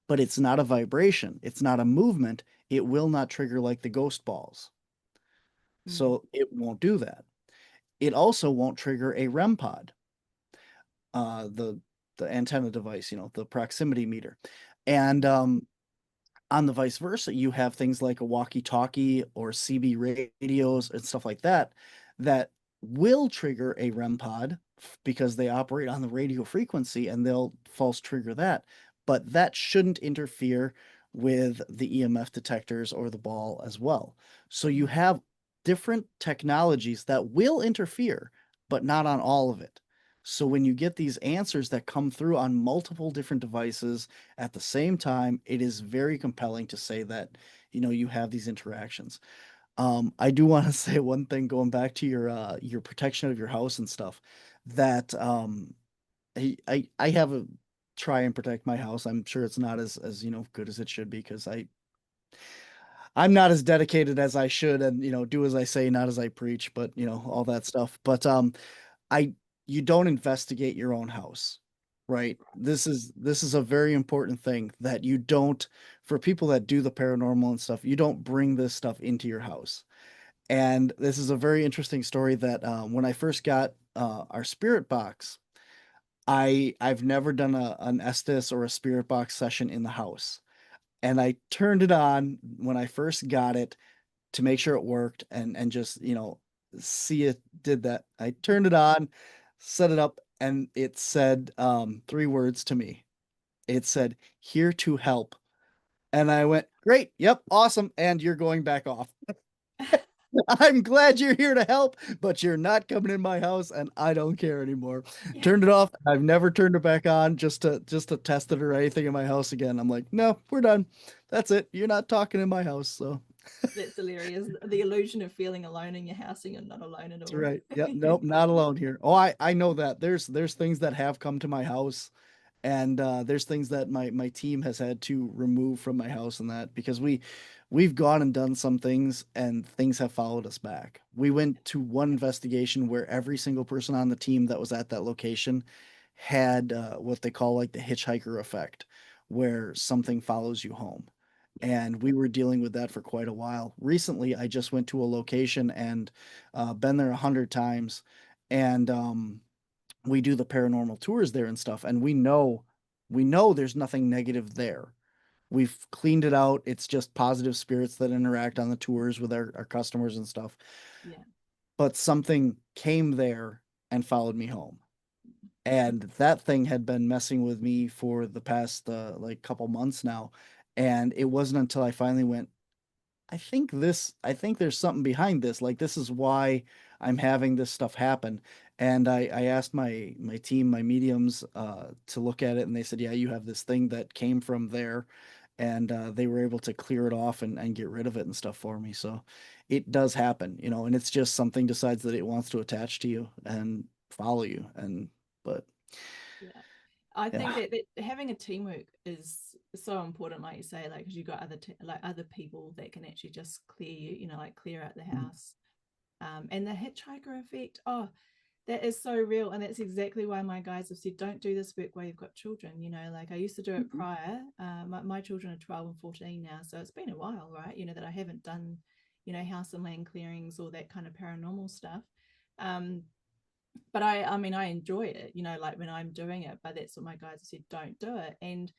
But it's not a vibration, it's not a movement. It will not trigger like the ghost balls. Mm. So it won't do that. It also won't trigger a REM pod, uh, the the antenna device, the proximity meter. And on the vice versa, you have things like a walkie-talkie or CB radios and stuff like that that will trigger a REM pod because they operate on the radio frequency and they'll false trigger that. But that shouldn't interfere with the EMF detectors or the ball as well. So you Mm. have different technologies that will interfere, but not on all of it. So when you get these answers that come through on multiple different devices at the same time, it is very compelling to say that, you have these interactions. I do want to say one thing going back to your protection of your house and stuff, that I have a try and protect my house. I'm sure it's not as good as it should be because I'm not as dedicated as I should, and do as I say, not as I preach, but all that stuff. But I you don't investigate your own house, right? This is a very important thing that you don't, for people that do the paranormal and stuff, you don't bring this stuff into your house. And this is a very interesting story that when I first got our spirit box, I've never done an Estes or a spirit box session in the house. And I turned it on when I first got it to make sure it worked and just, see it did that. I turned it on, set it up, and it said three words to me. It said, "Here to help." And I went, "Great, yep, awesome." And you're going back off. I'm glad you're here to help, but you're not coming in my house and I don't care anymore. Yeah, Turned it off. I've never turned it back on just to test it or anything in my house again. I'm like, "No, we're done. That's it. You're not talking in my house." So that's hilarious. The illusion of feeling alone in your house and you're not alone at that's all. right. Yep. Nope. Not alone here. Oh, I know that. There's things that have come to my house, and there's things that my team has had to remove from my house and that because we've gone and done some things and things have followed us back. We went to one investigation where every single person on the team that was at that location had what they call like the hitchhiker effect, where something follows you home. Yeah. And we were dealing with that for quite a while. Recently, I just went to a location and been there 100 times, and we do the paranormal tours there and stuff, and we know there's nothing negative there. We've cleaned it out. It's just positive spirits that interact on the tours with our customers and stuff. Yeah. But something came there and followed me home. And that thing had been messing with me for the past like couple months now. And it wasn't until I finally went, I think there's something behind this. Like this is why I'm having this stuff happen. And I asked my team, my mediums, to look at it, and they said, yeah, you have this thing that came from there, and they were able to clear it off and get rid of it and stuff for me. So it does happen, and it's just something decides that it wants to attach to you and follow you. And but Yeah. I think yeah. that having a teamwork is so important, like you say, like because you got like other people that can actually just clear you, like clear out the house. And the hitchhiker effect, oh, that is so real, and that's exactly why my guys have said don't do this work while you've got children. Like I used to do it Mhm. prior. My children are 12 and 14 now, so it's been a while, right? That I haven't done, house and land clearings or that kind of paranormal stuff. Um, but I mean I enjoy it, like when I'm doing it, but that's what my guys have said, don't do it. And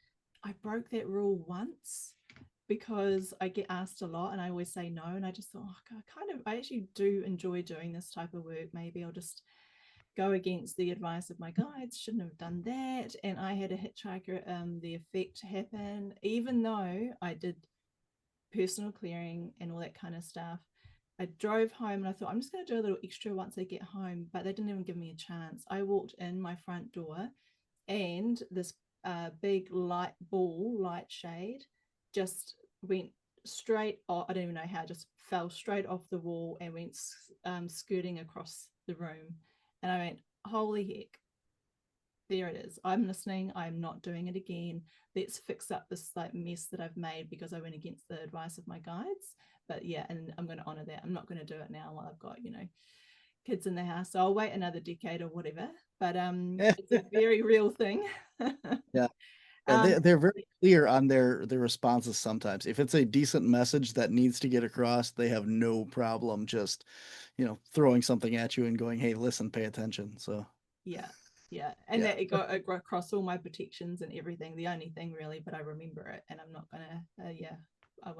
I broke that rule once because I get asked a lot and I always say no, and I just thought, oh, I actually do enjoy doing this type of work. Maybe I'll just go against the advice of my guides, shouldn't have done that. And I had a hitchhiker, the effect happen, even though I did personal clearing and all that kind of stuff. I drove home and I thought, I'm just going to do a little extra once I get home, but they didn't even give me a chance. I walked in my front door and this big light shade just went straight off. I don't even know how, just fell straight off the wall and went skirting across the room. And I went, holy heck, there it is. I'm listening. I'm not doing it again. Let's fix up this like mess that I've made because I went against the advice of my guides. But yeah, and I'm going to honor that. I'm not going to do it now while I've got, kids in the house. So I'll wait another decade or whatever. But it's a very real thing. Yeah. Yeah, Um, they're very clear on their responses sometimes. If it's a decent message that needs to get across, they have no problem just, throwing something at you and going, "Hey, listen, pay attention." So, yeah, yeah, and yeah. that it got across all my protections and everything. The only thing really, but I remember it, and I'm not gonna. Yeah, I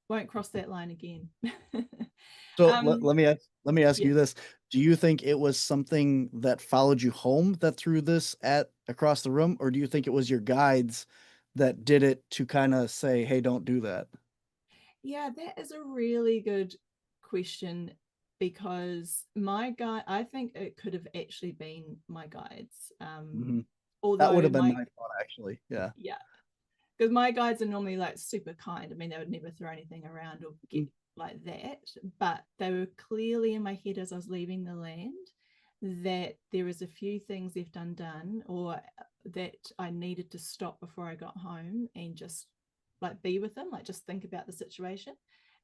won't cross that line again. So let, um, let me ask yeah, you this. Do you think it was something that followed you home that threw this at across the room, or do you think it was your guides that did it to kind of say, "Hey, don't do that"? yeah, that is a really good question because my guide, I think it could have actually been my guides. Mhm. That would Although have been my my thought, actually. Yeah. yeah, because my guides are normally like super kind. I mean, they would never throw anything around or get Mhm. like that, but they were clearly in my head as I was leaving the land that there was a few things left undone or that I needed to stop before I got home and just like be with them, like just think about the situation.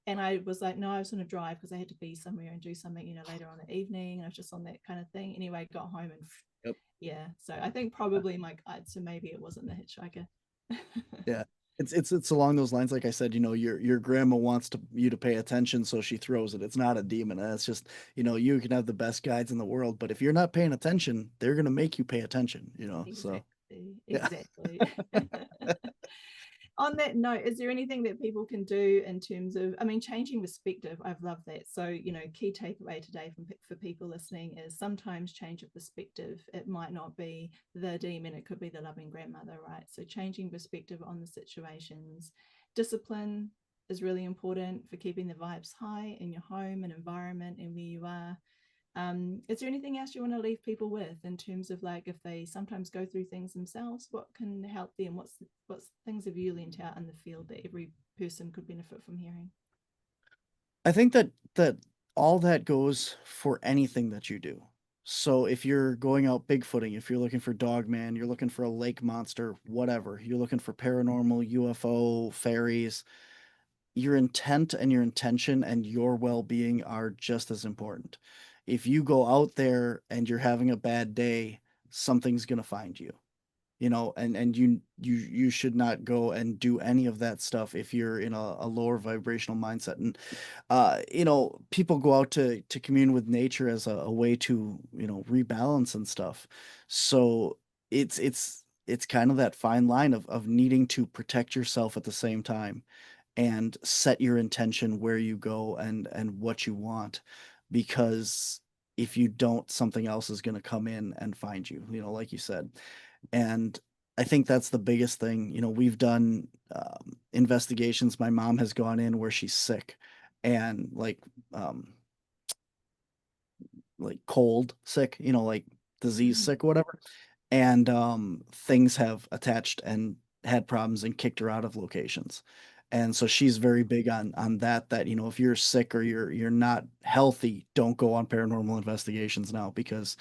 And I was like, no, I was going to drive because I had to be somewhere and do something, later on the evening. And I was just on that kind of thing. Anyway, I got home and Yep. yeah. So I think probably my guide. So maybe it wasn't the hitchhiker. Yeah. It's along those lines. Like I said, your grandma wants you to pay attention, so she throws it. It's not a demon. It's just, you can have the best guides in the world, but if you're not paying attention, they're gonna make you pay attention. So Exactly. yeah. Exactly. On that note, is there anything that people can do in terms of, I mean, changing perspective? I've loved that. So, key takeaway today for people listening is sometimes change of perspective. It might not be the demon, it could be the loving grandmother, right? So, changing perspective on the situations. Discipline is really important for keeping the vibes high in your home and environment and where you are. Is there anything else you want to leave people with in terms of like if they sometimes go through things themselves, what can help them? What's things have you lent out in the field that every person could benefit from hearing? I think that all that goes for anything that you do. So if you're going out bigfooting, if you're looking for dogman, you're looking for a lake monster, whatever, you're looking for paranormal, UFO, fairies, your intent and your intention and your well-being are just as important. If you go out there and you're having a bad day, something's going to find you, and you should not go and do any of that stuff if you're in a lower vibrational mindset. And people go out to commune with nature as a way to rebalance and stuff. So it's kind of that fine line of needing to protect yourself at the same time and set your intention where you go and what you want, because if you don't, something else is going to come in and find you, like you said. And I think that's the biggest thing. We've done investigations. My mom has gone in where she's sick and like cold sick, like disease Mm-hmm. sick, whatever. And things have attached and had problems and kicked her out of locations. And so she's very big on that, if you're sick or you're not healthy, don't go on paranormal investigations now because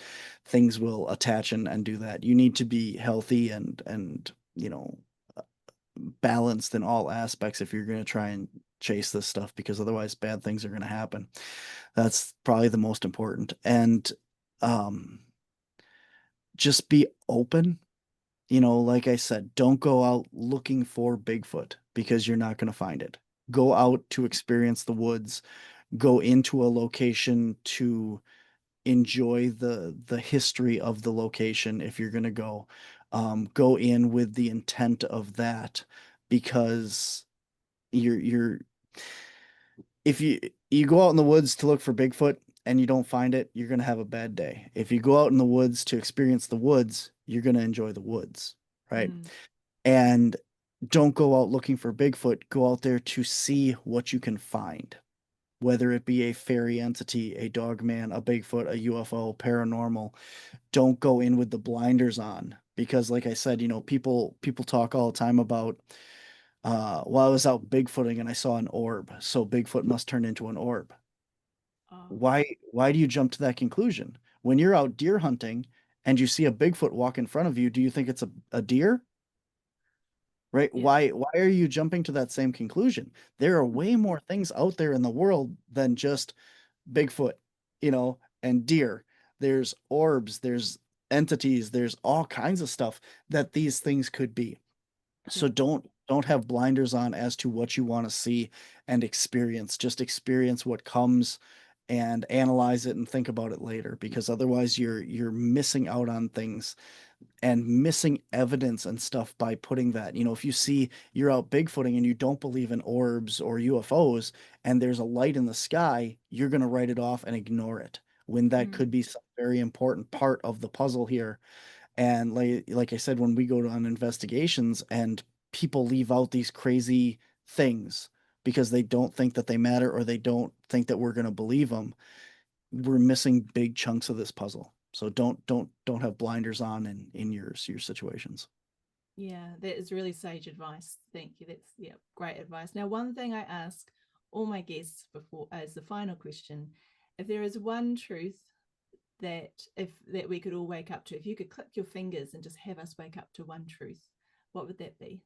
things will attach and do that. You need to be healthy and balanced in all aspects if you're going to try and chase this stuff, because otherwise bad things are going to happen. That's probably the most important. And um just be open. Like I said, don't go out looking for Bigfoot because you're not going to find it. Go out to experience the woods, go into a location to enjoy the history of the location if you're going to go. Go in with the intent of that, because you're if you go out in the woods to look for Bigfoot and you don't find it, you're going to have a bad day. If you go out in the woods to experience the woods, you're going to enjoy the woods, right? Mm, And don't go out looking for Bigfoot. Go out there to see what you can find, whether it be a fairy entity, a dogman, a Bigfoot, a UFO, paranormal. Don't go in with the blinders on, because like I said, people talk all the time about well, I was out Bigfooting and I saw an orb, so Bigfoot must turn into an orb. oh, Why do you jump to that conclusion? When you're out deer hunting and you see a Bigfoot walk in front of you, do you think it's a deer? Right? yeah. Why are you jumping to that same conclusion? There are way more things out there in the world than just Bigfoot, and deer. There's orbs, there's entities, there's all kinds of stuff that these things could be. So Yeah. don't have blinders on as to what you want to see and experience. Just experience what comes and analyze it and think about it later, because otherwise you're missing out on things and missing evidence and stuff by putting that. If you see you're out bigfooting and you don't believe in orbs or UFOs and there's a light in the sky, you're going to write it off and ignore it when that Mm. could be some very important part of the puzzle here. And like I said, when we go on investigations and people leave out these crazy things because they don't think that they matter or they don't think that we're going to believe them, we're missing big chunks of this puzzle. So don't have blinders on in your situations. Yeah, that is really sage advice. Thank you. That's, yeah, great advice. Now, one thing I ask all my guests before as the final question, if there is one truth that we could all wake up to, if you could click your fingers and just have us wake up to one truth, what would that be?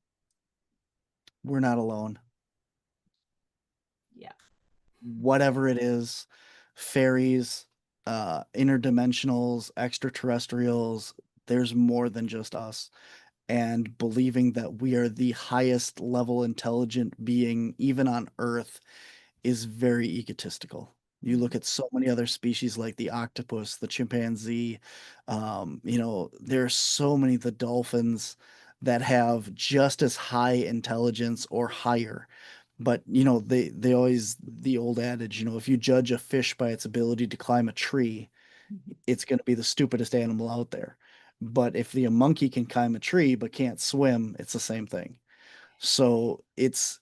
We're not alone. Yeah. Whatever it is, fairies, interdimensionals, extraterrestrials, there's more than just us. And believing that we are the highest level intelligent being, even on Earth, is very egotistical. You look Mm. at so many other species like the octopus, the chimpanzee, there are so many, the dolphins that have just as high intelligence or higher. But they always, the old adage, if you judge a fish by its ability to climb a tree, it's going to be the stupidest animal out there. But if the monkey can climb a tree but can't swim, it's the same thing. So it's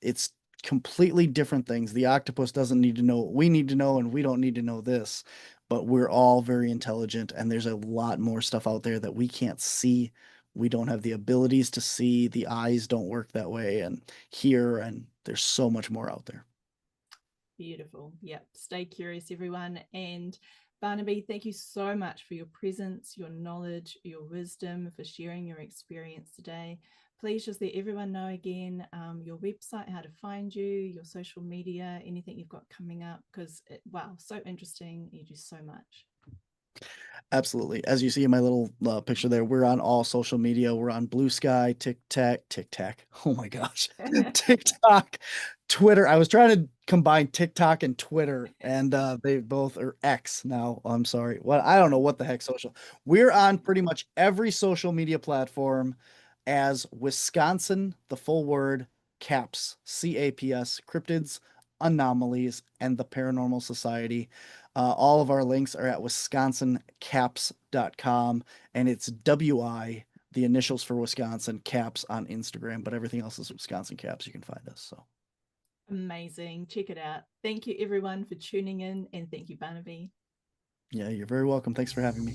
completely different things. The octopus doesn't need to know what we need to know, and we don't need to know this, but we're all very intelligent, and there's a lot more stuff out there that we can't see. We don't have the abilities to see. The eyes don't work that way, and hear, and there's so much more out there. Beautiful. Yep. Stay curious, everyone. And Barnaby, thank you so much for your presence, your knowledge, your wisdom, for sharing your experience today. Please just let everyone know again your website, how to find you, your social media, anything you've got coming up, because, wow, so interesting. You do so much. Absolutely. As you see in my little picture there, we're on all social media. We're on Blue Sky, TikTok. Oh my gosh, TikTok, Twitter. I was trying to combine TikTok and Twitter, and they both are X now. I'm sorry. Well, I don't know what the heck social. We're on pretty much every social media platform as Wisconsin, the full word, CAPS, CAPS, Cryptids, Anomalies, and the Paranormal Society. All of our links are at wisconsincaps.com, and it's WI, the initials for Wisconsin, Caps on Instagram, but everything else is Wisconsin Caps. You can find us. So Amazing. Check it out. Thank you, everyone, for tuning in, and thank you, Barnaby. yeah, you're very welcome. Thanks for having me.